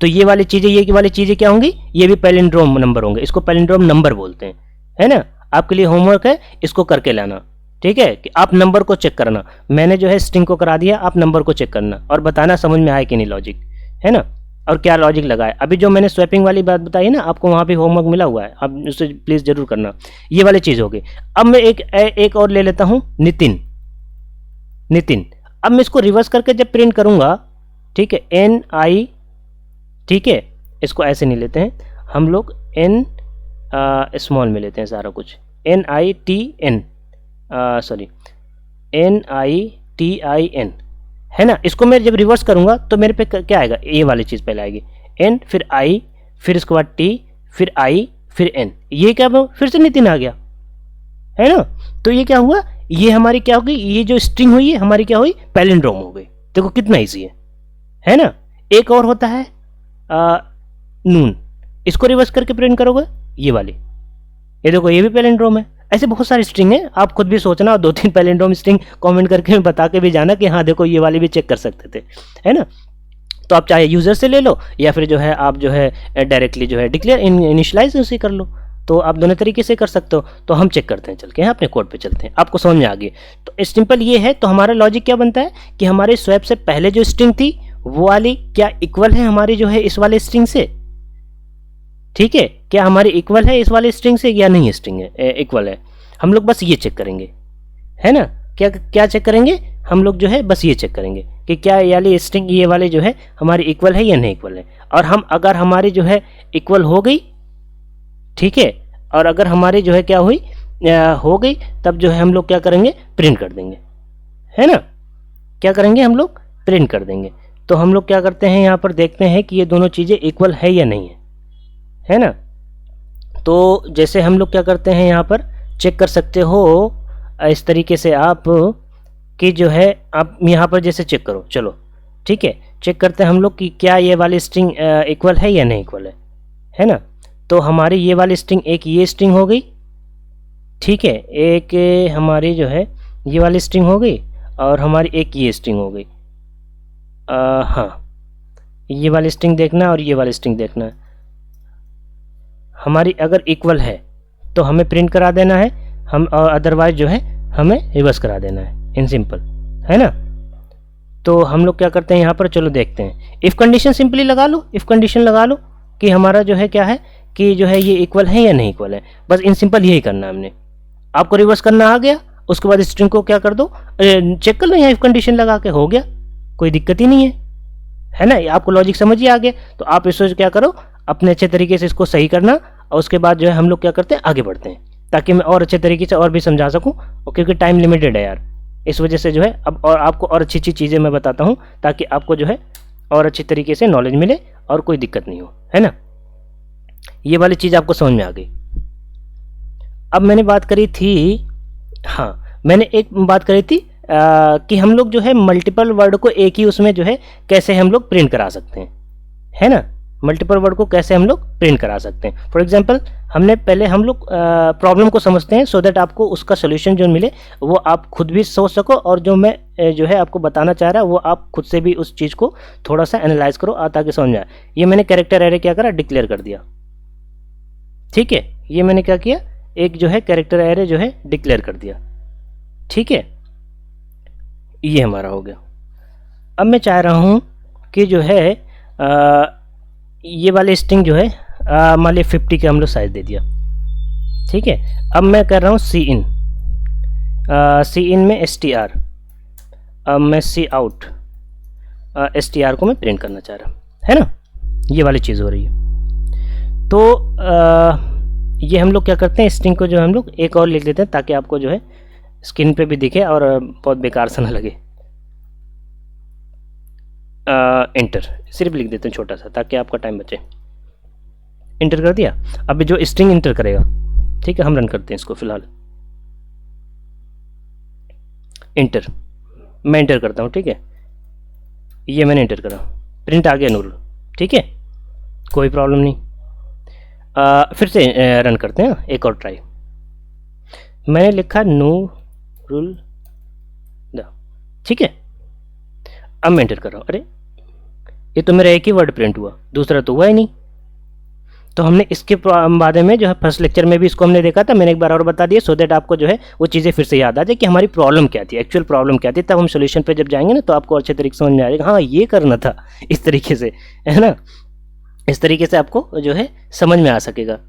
तो ये वाली चीजें क्या होंगी, ये भी पैलिंड्रोम नंबर होंगे, इसको पैलिंड्रोम नंबर बोलते हैं, है ना। आपके लिए होमवर्क है, इसको करके लाना, ठीक है, कि आप नंबर को चेक करना। मैंने जो है स्ट्रिंग को करा दिया, आप नंबर को चेक करना और बताना समझ में आया कि नहीं लॉजिक, है ना, और क्या लॉजिक लगा है। अभी जो मैंने स्वैपिंग वाली बात बताई ना, आपको वहाँ भी होमवर्क मिला हुआ है, आप उसे प्लीज़ जरूर करना। ये वाली चीज़ होगी। अब मैं एक और ले लेता हूँ, नितिन। अब मैं इसको रिवर्स करके जब प्रिंट करूँगा, ठीक है, NI, ठीक है, इसको ऐसे नहीं लेते हैं हम लोग, N स्मॉल में लेते हैं सारा कुछ, NITN, सॉरी NITIN, है ना। इसको मैं जब रिवर्स करूंगा तो मेरे पे क्या आएगा, ये वाली चीज़ पहले आएगी, N फिर I फिर इसके बाद T फिर I फिर N, ये क्या फिर से नितिन आ गया, है ना। तो ये क्या हुआ, ये हमारी क्या होगी, ये जो स्ट्रिंग हुई है हमारी क्या हुई, पैलिंड्रोम हो गई। देखो कितना ईजी है ना। एक और होता है नून, इसको रिवर्स करके प्रिंट करोगे, ये वाली, ये देखो ये भी पैलिंड्रोम है। ऐसे बहुत सारी स्ट्रिंग है, आप खुद भी सोचना और 2-3 पैलिंड्रोम स्ट्रिंग कमेंट करके बता के भी जाना कि हाँ देखो ये वाली भी चेक कर सकते थे, है ना। तो आप चाहे यूजर से ले लो या फिर जो है आप जो है डायरेक्टली जो है डिक्लेयर इनिशियलाइज उसे कर लो, तो आप दोनों तरीके से कर सकते हो। तो हम चेक करते हैं, चल के अपने कोड पे चलते हैं, आपको समझ में आ गई। तो सिंपल ये है। तो हमारा लॉजिक क्या बनता है कि हमारे स्वैप से पहले जो स्ट्रिंग थी वो वाली क्या इक्वल है हमारी जो है इस वाले स्ट्रिंग से, ठीक है, क्या हमारी इक्वल है इस वाले स्ट्रिंग से या नहीं, स्ट्रिंग है इक्वल है। हम लोग बस ये चेक करेंगे, है ना। क्या चेक करेंगे हम लोग जो है, बस ये चेक करेंगे कि क्या ये वाली स्ट्रिंग ये वाले जो है हमारी इक्वल है या नहीं इक्वल है। और हम अगर हमारी जो है इक्वल हो गई, ठीक है, और अगर हमारी जो है क्या हुई हो गई, तब जो है हम लोग क्या करेंगे, प्रिंट कर देंगे, है ना। क्या करेंगे हम लोग, प्रिंट कर देंगे। तो हम लोग क्या करते हैं, यहाँ पर देखते हैं कि ये दोनों चीज़ें इक्वल है या नहीं है ना। तो जैसे हम लोग क्या करते हैं, यहाँ पर चेक कर सकते हो इस तरीके से आप कि जो है आप यहाँ पर जैसे चेक करो, चलो ठीक है, चेक करते हैं हम लोग कि क्या ये वाली स्ट्रिंग इक्वल है या नहीं इक्वल है ना। तो हमारी ये वाली स्ट्रिंग, एक ये स्ट्रिंग हो गई, ठीक है, एक हमारी जो है ये वाली स्ट्रिंग हो गई और हमारी एक ये स्ट्रिंग हो गई। हाँ, ये वाली स्ट्रिंग देखना और ये वाली स्ट्रिंग देखना है। हमारी अगर इक्वल है तो हमें प्रिंट करा देना है, हम, और अदरवाइज जो है हमें रिवर्स करा देना है, इन सिंपल, है ना। तो हम लोग क्या करते हैं यहाँ पर, चलो देखते हैं। इफ़ कंडीशन सिंपली लगा लो, इफ़ कंडीशन लगा लो कि हमारा जो है क्या है कि जो है ये इक्वल है या नहीं इक्वल है, बस इन सिंपल यही करना है हमने। आपको रिवर्स करना आ गया, उसके बाद स्ट्रिंग को क्या कर दो, चेक कर लो यहाँ इफ़ कंडीशन लगा के, हो गया, कोई दिक्कत ही नहीं है ना। आपको लॉजिक समझ ही आ गया। तो आप इसको क्या करो, अपने अच्छे तरीके से इसको सही करना, और उसके बाद जो है हम लोग क्या करते हैं, आगे बढ़ते हैं, ताकि मैं और अच्छे तरीके से और भी समझा सकूं, और क्योंकि टाइम लिमिटेड है यार, इस वजह से जो है अब और आपको और अच्छी अच्छी चीज़ें मैं बताता हूं, ताकि आपको जो है और अच्छी तरीके से नॉलेज मिले और कोई दिक्कत नहीं हो, है ना। ये वाली चीज़ आपको समझ में आ गई। अब मैंने बात करी थी, हाँ मैंने एक बात करी थी कि हम लोग जो है मल्टीपल वर्ड को एक ही उसमें जो है कैसे हम लोग प्रिंट करा सकते हैं, है ना। मल्टीपल वर्ड को कैसे हम लोग प्रिंट करा सकते हैं। फॉर एग्जांपल हमने पहले हम लोग प्रॉब्लम को समझते हैं, सो दैट आपको उसका सोल्यूशन जो मिले वो आप खुद भी सोच सको, और जो मैं जो है आपको बताना चाह रहा वो आप खुद से भी उस चीज़ को थोड़ा सा एनालाइज करो, ताकि समझ में आए। ये मैंने कैरेक्टर एरे क्या करा, डिक्लेयर कर दिया, ठीक है। ये मैंने क्या किया, एक जो है कैरेक्टर एरे जो है डिक्लेयर कर दिया, ठीक है, ये हमारा हो गया। अब मैं चाह रहा हूँ कि जो है ये वाले स्ट्रिंग जो है मान लीजिए 50 का हम लोग साइज दे दिया, ठीक है। अब मैं कर रहा हूँ सी इन में str, अब मैं सी आउट str को मैं प्रिंट करना चाह रहा हूँ, है ना। ये वाली चीज़ हो रही है। तो ये हम लोग क्या करते हैं, स्ट्रिंग को जो हम लोग एक और लिख देते हैं, ताकि आपको जो है स्क्रीन पे भी दिखे और बहुत बेकार सा ना लगे। इंटर सिर्फ लिख देते हैं छोटा सा, ताकि आपका टाइम बचे। इंटर कर दिया। अब जो स्ट्रिंग इंटर करेगा, ठीक है, हम रन करते हैं इसको फिलहाल। इंटर, मैं इंटर करता हूँ, ठीक है, ये मैंने इंटर करा, प्रिंट आ गया नूर, ठीक है, कोई प्रॉब्लम नहीं। फिर से रन करते हैं, एक और ट्राई। मैंने लिखा नूरुल द, ठीक है। अब मैं एंटर कर रहा हूँ, अरे ये तो मेरा एक ही वर्ड प्रिंट हुआ, दूसरा तो हुआ ही नहीं। तो हमने इसके बारे में जो है फर्स्ट लेक्चर में भी इसको हमने देखा था, मैंने एक बार और बता दिया सो दैट आपको जो है वो चीज़ें फिर से याद आ जाए कि हमारी प्रॉब्लम क्या थी, एक्चुअल प्रॉब्लम क्या थी। तब हम सोल्यूशन पे जब जाएंगे ना तो आपको अच्छे तरीके से समझ में आ जाएगा, हाँ ये करना था, इस तरीके से, है ना, इस तरीके से आपको जो है समझ में आ सकेगा।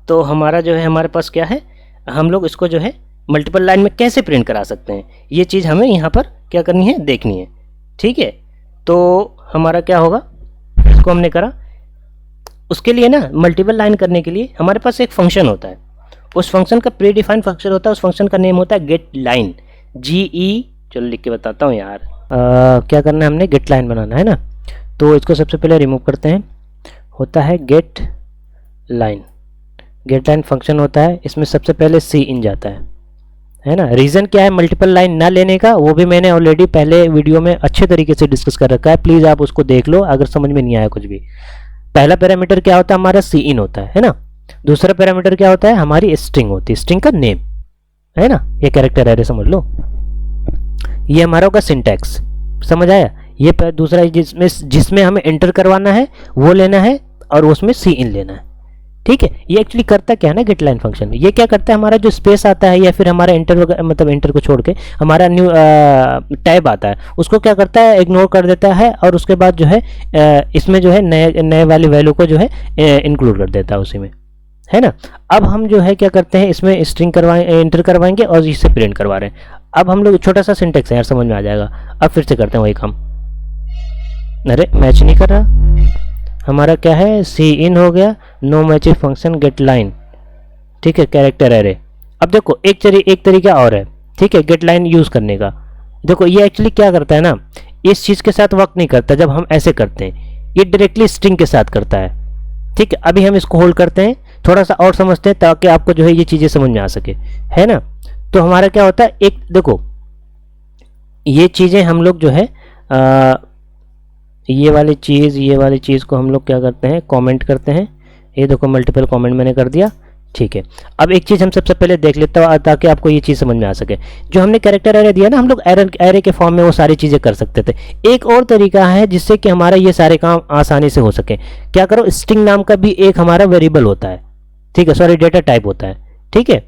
तो हमारा जो है हमारे पास क्या है, हम लोग इसको जो है मल्टीपल लाइन में कैसे प्रिंट करा सकते हैं, ये चीज़ हमें यहाँ पर क्या करनी है, देखनी है, ठीक है। तो हमारा क्या होगा, इसको हमने करा, उसके लिए ना मल्टीपल लाइन करने के लिए हमारे पास एक फंक्शन होता है, उस फंक्शन का प्री डिफाइंड फंक्शन होता है, उस फंक्शन का नेम होता है गेट लाइन, GE, चलो लिख के बताता हूँ यार। क्या करना है, हमने गेट लाइन बनाना है ना। तो इसको सबसे पहले रिमूव करते हैं, होता है get line, get line function होता है, इसमें सबसे पहले सी इन जाता है ना। रीज़न क्या है मल्टीपल लाइन ना लेने का, वो भी मैंने ऑलरेडी पहले वीडियो में अच्छे तरीके से डिस्कस कर रखा है, प्लीज़ आप उसको देख लो अगर समझ में नहीं आया कुछ भी। पहला पैरामीटर क्या होता है हमारा, सी इन होता है ना। दूसरा पैरामीटर क्या होता है, हमारी स्ट्रिंग होती है, स्ट्रिंग का नेम, है ना, ये कैरेक्टर एरे समझ लो। ये हमारा होगा सिंटैक्स, समझ आया। ये दूसरा जिसमें हमें एंटर करवाना है वो लेना है और उसमें सी इन लेना है, ठीक है। ये एक्चुअली करता क्या है ना, गेट लाइन फंक्शन ये क्या करता है, हमारा जो स्पेस आता है या फिर हमारा एंटर मतलब एंटर को छोड़ के हमारा न्यू टैब आता है, उसको क्या करता है, इग्नोर कर देता है और उसके बाद जो है इसमें जो है नए वाली वैल्यू को जो है इंक्लूड कर देता है उसी में, है ना। अब हम जो है क्या करते हैं, इसमें स्ट्रिंग एंटर करवाएंगे और इससे प्रिंट करवा रहे हैं। अब हम लोग छोटा सा सिंटेक्स है यार, समझ में आ जाएगा। अब फिर से करते हैं वही काम, अरे मैच नहीं कर रहा, हमारा क्या है, सी इन हो गया, no matching function get line, ठीक है, कैरेक्टर एरे। अब देखो एक तरीका और है, ठीक है, गेट लाइन यूज़ करने का। देखो ये एक्चुअली क्या करता है ना, इस चीज़ के साथ वर्क नहीं करता जब हम ऐसे करते हैं, ये डायरेक्टली स्ट्रिंग के साथ करता है, ठीक है। अभी हम इसको होल्ड करते हैं, थोड़ा सा और समझते हैं ताकि आपको जो है ये चीज़ें समझ में आ सके, है ना। तो हमारा क्या होता है, एक देखो ये चीज़ें हम लोग जो है ये वाली चीज़ को हम लोग क्या करते हैं, कमेंट करते हैं। ये देखो मल्टीपल कमेंट मैंने कर दिया, ठीक है। अब एक चीज़ हम सबसे पहले देख लेते हैं ताकि आपको ये चीज़ समझ में आ सके। जो हमने कैरेक्टर एरे दिया ना, हम लोग एरे के फॉर्म में वो सारी चीज़ें कर सकते थे। एक और तरीका है जिससे कि हमारा ये सारे काम आसानी से हो सके, क्या करो, स्ट्रिंग नाम का भी एक हमारा वेरिएबल होता है, ठीक है, सॉरी डेटा टाइप होता है, ठीक है।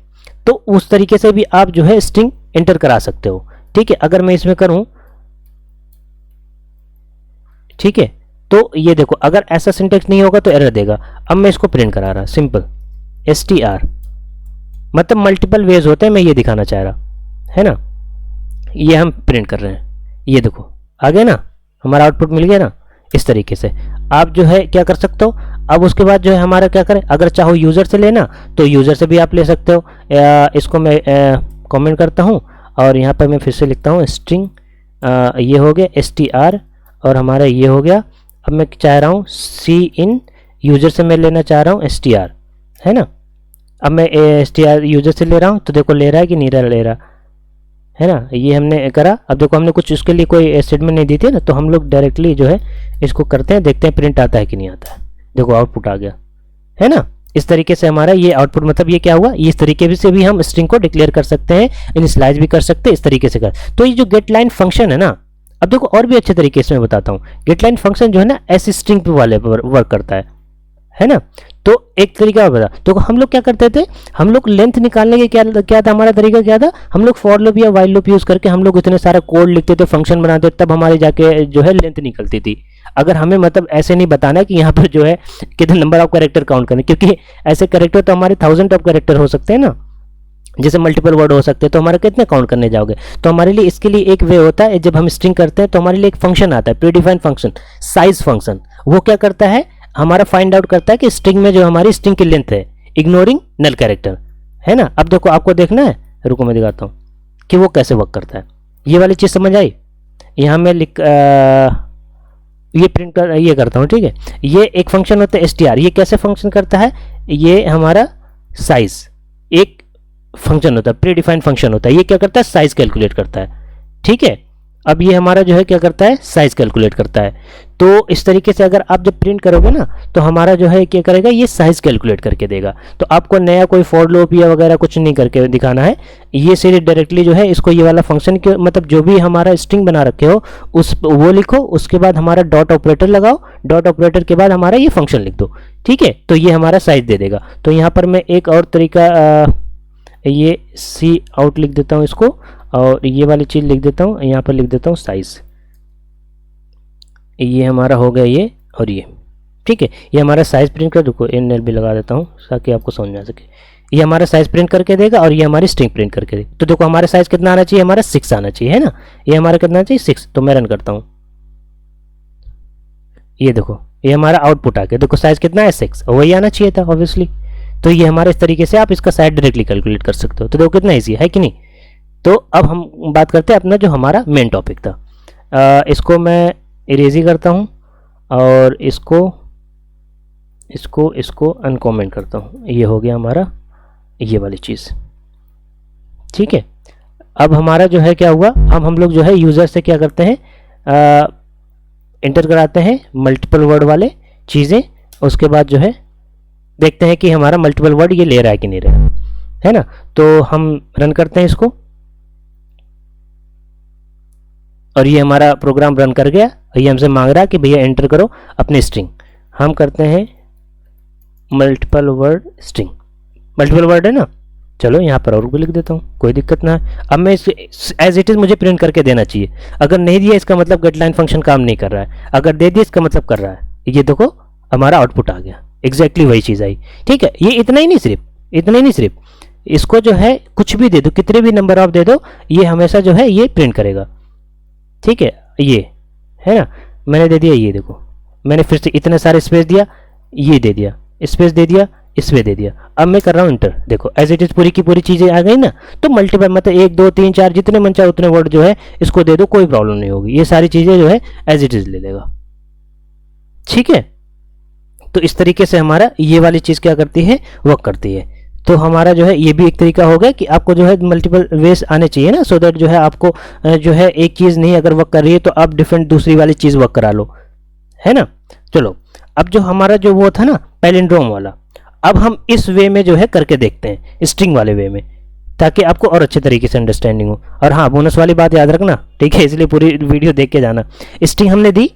तो उस तरीके से भी आप जो है स्ट्रिंग एंटर करा सकते हो, ठीक है। अगर मैं इसमें करूँ, ठीक है, तो ये देखो अगर ऐसा सिंटेक्स नहीं होगा तो एरर देगा। अब मैं इसको प्रिंट करा रहा, सिंपल str, मतलब मल्टीपल वेज होते हैं, मैं ये दिखाना चाह रहा, है ना। ये हम प्रिंट कर रहे हैं, ये देखो आ गया ना, हमारा आउटपुट मिल गया ना। इस तरीके से आप जो है क्या कर सकते हो। अब उसके बाद जो है हमारा क्या करें, अगर चाहो यूज़र से लेना तो यूज़र से भी आप ले सकते हो। इसको मैं कमेंट करता हूँ और यहाँ पर मैं फिर से लिखता हूँ स्ट्रिंग, ये हो गया str और हमारा ये हो गया। अब मैं चाह रहा हूँ सी इन, यूज़र से मैं लेना चाह रहा हूँ str, है ना। अब मैं str यूज़र से ले रहा हूँ तो देखो ले रहा है कि नहीं ले रहा, है ना। ये हमने करा। अब देखो हमने कुछ उसके लिए कोई स्टेटमेंट नहीं दी थी ना, तो हम लोग डायरेक्टली जो है इसको करते हैं, देखते हैं प्रिंट आता है कि नहीं आता है। देखो आउटपुट आ गया, है ना। इस तरीके से हमारा ये आउटपुट, मतलब ये क्या हुआ, इस तरीके से भी हम स्ट्रिंग को डिक्लेयर कर सकते हैं, इनिशियलाइज भी कर सकते हैं, इस तरीके से कर। तो ये जो गेट लाइन फंक्शन है ना, अब देखो और भी अच्छे तरीके से मैं बताता हूँ। गेट लाइन फंक्शन जो है ना ऐसी स्ट्रिंग पे वाले पर वर्क करता है ना। तो एक तरीका और बता, तो हम लोग क्या करते थे, हम लोग लेंथ निकालने के क्या था हमारा तरीका, क्या था, हम लोग फॉर लूप या वाइल लूप यूज़ करके हम लोग इतने सारा कोड लिखते थे, फंक्शन बनाते थे, तब हमारे जाके जो है लेंथ निकलती थी। अगर हमें मतलब ऐसे नहीं बताना कि यहाँ पर जो है कितने नंबर ऑफ कैरेक्टर काउंट करने, क्योंकि ऐसे कैरेक्टर तो हमारे 1000 ऑफ कैरेक्टर हो सकते हैं ना, जैसे मल्टीपल वर्ड हो सकते हैं, तो हमारे कितने काउंट करने जाओगे। तो हमारे लिए इसके लिए एक वे होता है, जब हम स्ट्रिंग करते हैं तो हमारे लिए एक फंक्शन आता है, प्रीडिफाइंड फंक्शन, साइज फंक्शन। वो क्या करता है, हमारा फाइंड आउट करता है कि स्ट्रिंग में जो हमारी स्ट्रिंग की लेंथ है, इग्नोरिंग नल कैरेक्टर, है ना। अब देखो आपको देखना है, रुको मैं दिखाता हूँ कि वो कैसे वर्क करता है। ये वाली चीज़ समझ आई। यहाँ मैं ये प्रिंट कर ये करता हूँ, ठीक है। ये एक फंक्शन होता है str, ये कैसे फंक्शन करता है, ये हमारा साइज एक फंक्शन होता है, प्री डिफाइंड फंक्शन होता है। ये क्या करता है, साइज कैलकुलेट करता है, ठीक है। अब ये हमारा जो है क्या करता है, साइज कैलकुलेट करता है। तो इस तरीके से अगर आप जब प्रिंट करोगे ना तो हमारा जो है क्या करेगा, ये साइज कैलकुलेट करके देगा। तो आपको नया कोई फॉर लूप या वगैरह कुछ नहीं करके दिखाना है, ये सीधे डायरेक्टली जो है इसको ये वाला फंक्शन के मतलब जो भी हमारा स्ट्रिंग बना रखे हो उस वो लिखो, उसके बाद हमारा डॉट ऑपरेटर लगाओ, डॉट ऑपरेटर के बाद हमारा ये फंक्शन लिख दो, ठीक है। तो ये हमारा साइज दे देगा। तो यहाँ पर मैं एक और तरीका ये सी आउट लिख देता हूँ इसको, और ये वाली चीज़ लिख देता हूँ, यहाँ पर लिख देता हूँ साइज़। ये हमारा हो गया ये और ये, ठीक है। ये हमारा साइज़ प्रिंट कर, रुको एन भी लगा देता हूँ ताकि आपको समझ में आ सके। ये हमारा साइज़ प्रिंट करके देगा और ये हमारी स्ट्रिंग प्रिंट करके देगा। तो देखो हमारा साइज़ कितना आना चाहिए, हमारा 6 आना चाहिए, है ना। ये हमारा कितना आना चाहिए, 6। तो मैं रन करता हूँ, ये देखो ये हमारा आउटपुट आ गया। देखो साइज़ कितना है, 6, और वही आना चाहिए था ऑब्वियसली। तो ये हमारे इस तरीके से आप इसका साइज डायरेक्टली कैलकुलेट कर सकते हो। तो देखो कितना ईजी है कि नहीं। तो अब हम बात करते हैं अपना जो हमारा मेन टॉपिक था। इसको मैं इरेजी करता हूँ और इसको अनकमेंट करता हूँ। ये हो गया हमारा ये वाली चीज़, ठीक है। अब हमारा जो है क्या हुआ, अब हम लोग जो है यूज़र से क्या करते हैं, इंटर कराते हैं मल्टीपल वर्ड वाले चीज़ें। उसके बाद जो है देखते हैं कि हमारा मल्टीपल वर्ड ये ले रहा है कि नहीं रहा है ना। तो हम रन करते हैं इसको और ये हमारा प्रोग्राम रन कर गया। ये हमसे मांग रहा है कि भैया एंटर करो अपनी स्ट्रिंग। हम करते हैं multiple word string, multiple word है ना। चलो यहाँ पर और भी लिख देता हूँ, कोई दिक्कत ना है। अब मैं एज इट इज़ मुझे प्रिंट करके देना चाहिए। अगर नहीं दिया इसका मतलब गेटलाइन फंक्शन काम नहीं कर रहा है, अगर दे दिया इसका मतलब कर रहा है। ये देखो हमारा आउटपुट आ गया, एग्जैक्टली वही चीज़ आई, ठीक है। ये इतना ही नहीं सिर्फ इसको जो है कुछ भी दे दो, कितने भी नंबर ऑफ दे दो, ये हमेशा जो है ये प्रिंट करेगा, ठीक है। ये है ना, मैंने दे दिया, ये देखो मैंने फिर से इतने सारे स्पेस दिया, ये दे दिया, स्पेस दे दिया, इसमें दे दिया। अब मैं कर रहा हूँ इंटर, देखो एज इट इज़ पूरी की पूरी चीज़ें आ गई ना। तो मल्टीपल मतलब 1 2 3 4 जितने मन चाहे उतने वर्ड जो है इसको दे दो, कोई प्रॉब्लम नहीं होगी। ये सारी चीज़ें जो है एज इट इज़ ले लेगा, ठीक है। तो इस तरीके से हमारा ये वाली चीज़ क्या करती है, वर्क करती है। तो हमारा जो है ये भी एक तरीका हो गया कि आपको जो है मल्टीपल वेज आने चाहिए ना, सो दैट जो है आपको जो है एक चीज़ नहीं अगर वर्क कर रही है तो आप डिफरेंट दूसरी वाली चीज़ वर्क करा लो, है ना। चलो अब जो हमारा जो वो था ना पैलिंड्रोम वाला, अब हम इस वे में जो है करके देखते हैं, स्ट्रिंग वाले वे में, ताकि आपको और अच्छे तरीके से अंडरस्टैंडिंग हो। और हाँ, बोनस वाली बात याद रखना, ठीक है, इसलिए पूरी वीडियो देख के जाना। स्ट्रिंग हमने दी,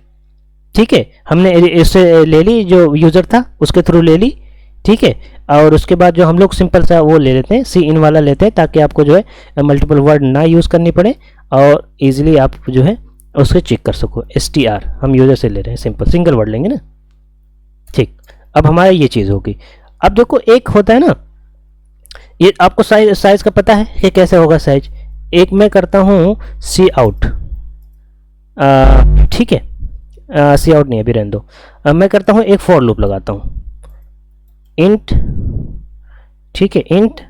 ठीक है, हमने इससे ले ली, जो यूज़र था उसके थ्रू ले ली, ठीक है। और उसके बाद जो हम लोग सिंपल सा वो ले लेते हैं, सी इन वाला लेते हैं, ताकि आपको जो है मल्टीपल वर्ड ना यूज़ करनी पड़े और इजीली आप जो है उसको चेक कर सको। str हम यूज़र से ले रहे हैं, सिंपल सिंगल वर्ड लेंगे ना, ठीक। अब हमारा ये चीज़ होगी। अब देखो एक होता है ना, ये आपको साइज का पता है कि कैसे होगा साइज। एक मैं करता हूँ सी आउट, ठीक है, सी आउट नहीं अभी रहने दो। मैं करता हूँ एक फॉर लूप लगाता हूँ, इंट, ठीक है, int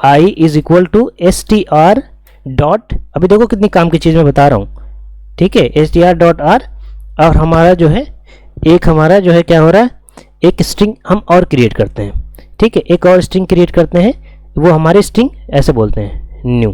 I is equal to str dot, अभी देखो कितनी काम की चीज़ मैं बता रहा हूँ, ठीक है, str डॉट r। और हमारा जो है एक हमारा जो है क्या हो रहा है, एक स्ट्रिंग हम और क्रिएट करते हैं, ठीक है, एक और स्ट्रिंग क्रिएट करते हैं। वो हमारी स्ट्रिंग ऐसे बोलते हैं न्यू,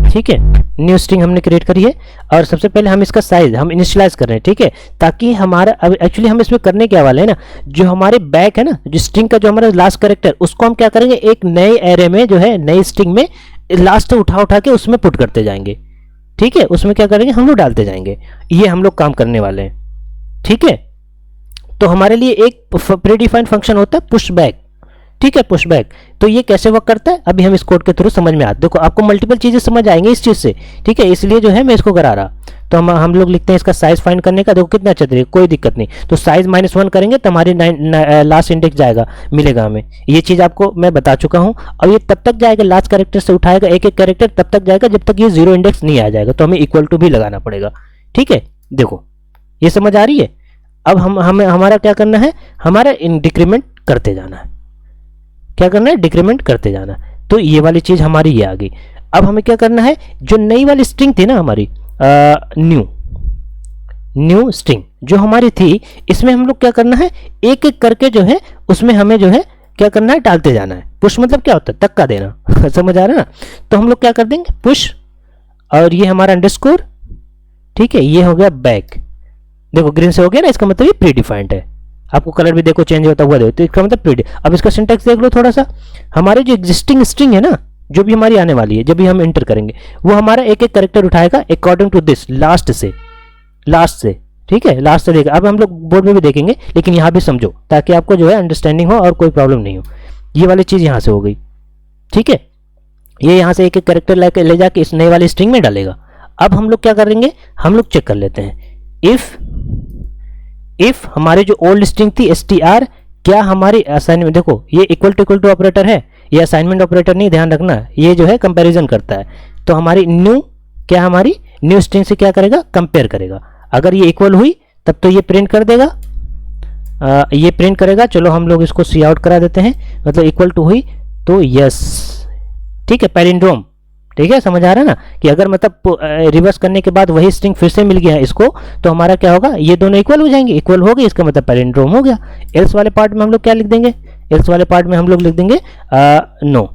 ठीक है, न्यू स्ट्रिंग हमने क्रिएट करी है। और सबसे पहले हम इसका साइज हम इनिशियलाइज कर रहे हैं, ठीक है, ताकि हमारा अब एक्चुअली हम इसमें करने क्या वाले हैं ना, जो हमारे बैक है ना, जो स्ट्रिंग का जो हमारा लास्ट कैरेक्टर, उसको हम क्या करेंगे, एक नए एरे में जो है नई स्ट्रिंग में लास्ट उठा के उसमें पुट करते जाएंगे, ठीक है, उसमें क्या करेंगे हम लोग डालते जाएंगे। ये हम लोग काम करने वाले हैं, ठीक है। तो हमारे लिए एक प्रीडिफाइंड फंक्शन होता है पुश बैक, ठीक है, पुश बैक। तो ये कैसे वर्क करता है अभी हम इस कोड के थ्रू समझ में आते, देखो आपको मल्टीपल चीजें समझ आएंगे इस चीज से, ठीक है, इसलिए जो है मैं इसको करा रहा। तो हम लोग लिखते हैं इसका साइज फाइंड करने का, देखो कितना अच्छा तरीका, कोई दिक्कत नहीं। तो साइज -1 करेंगे तो हमारी लास्ट इंडेक्स जाएगा, मिलेगा हमें। ये चीज़ आपको मैं बता चुका हूँ। और ये तब तक जाएगा, लास्ट कैरेक्टर से उठाएगा एक एक कैरेक्टर, तब तक जाएगा जब तक ये 0 इंडेक्स नहीं आ जाएगा। तो हमें इक्वल टू भी लगाना पड़ेगा, ठीक है। देखो ये समझ आ रही है। अब हमें हमारा क्या करना है, हमारा डिक्रीमेंट करते जाना है। क्या करना है, डिक्रीमेंट करते जाना। तो ये वाली चीज़ हमारी ये आ गई। अब हमें क्या करना है, जो नई वाली स्ट्रिंग थी ना हमारी, न्यू स्ट्रिंग जो हमारी थी, इसमें हम लोग क्या करना है, एक एक करके जो है उसमें हमें जो है क्या करना है, डालते जाना है। पुश मतलब क्या होता है, धक्का देना समझ आ रहा है ना। तो हम लोग क्या कर देंगे, पुश, और ये हमारा अंडरस्कोर, ठीक है, ये हो गया बैक। देखो ग्रीन से हो गया ना, इसका मतलब ये प्री डिफाइंड है। आपको कलर भी देखो चेंज होता हुआ देखो, तो इसका मतलब प्री। अब इसका सिंटैक्स देख लो थोड़ा सा। हमारे जो एग्जिस्टिंग स्ट्रिंग है ना, जो भी हमारी आने वाली है, जब भी हम एंटर करेंगे, वो हमारा एक एक कैरेक्टर उठाएगा अकॉर्डिंग टू दिस, लास्ट से, ठीक है, लास्ट से देखा। अब हम लोग बोर्ड में भी देखेंगे, लेकिन यहाँ भी समझो ताकि आपको जो है अंडरस्टैंडिंग हो और कोई प्रॉब्लम नहीं हो। ये वाली चीज़ यहाँ से हो गई, ठीक है। ये यहाँ से एक एक कैरेक्टर ले जाके इस नए वाली स्ट्रिंग में डालेगा। अब हम लोग क्या करेंगे, हम लोग चेक कर लेते हैं इफ हमारी जो ओल्ड स्ट्रिंग थी str, क्या हमारी असाइनमेंट, देखो ये इक्वल टू ऑपरेटर है, ये असाइनमेंट ऑपरेटर नहीं, ध्यान रखना, ये जो है कंपैरिजन करता है। तो हमारी न्यू, क्या हमारी न्यू स्ट्रिंग से क्या करेगा, कंपेयर करेगा। अगर ये इक्वल हुई तब तो ये प्रिंट कर देगा, ये प्रिंट करेगा। चलो हम लोग इसको सी आउट करा देते हैं, मतलब इक्वल टू हुई तो यस, ठीक है, पैलिंड्रोम, ठीक है, समझ आ रहा है ना, कि अगर मतलब रिवर्स करने के बाद वही स्ट्रिंग फिर से मिल गया इसको, तो हमारा क्या होगा, ये दोनों इक्वल हो जाएंगे, इक्वल हो गए, इसका मतलब पैलिंड्रोम हो गया। एल्स वाले पार्ट में हम लोग क्या लिख देंगे, एल्स वाले पार्ट में हम लोग लिख देंगे नो,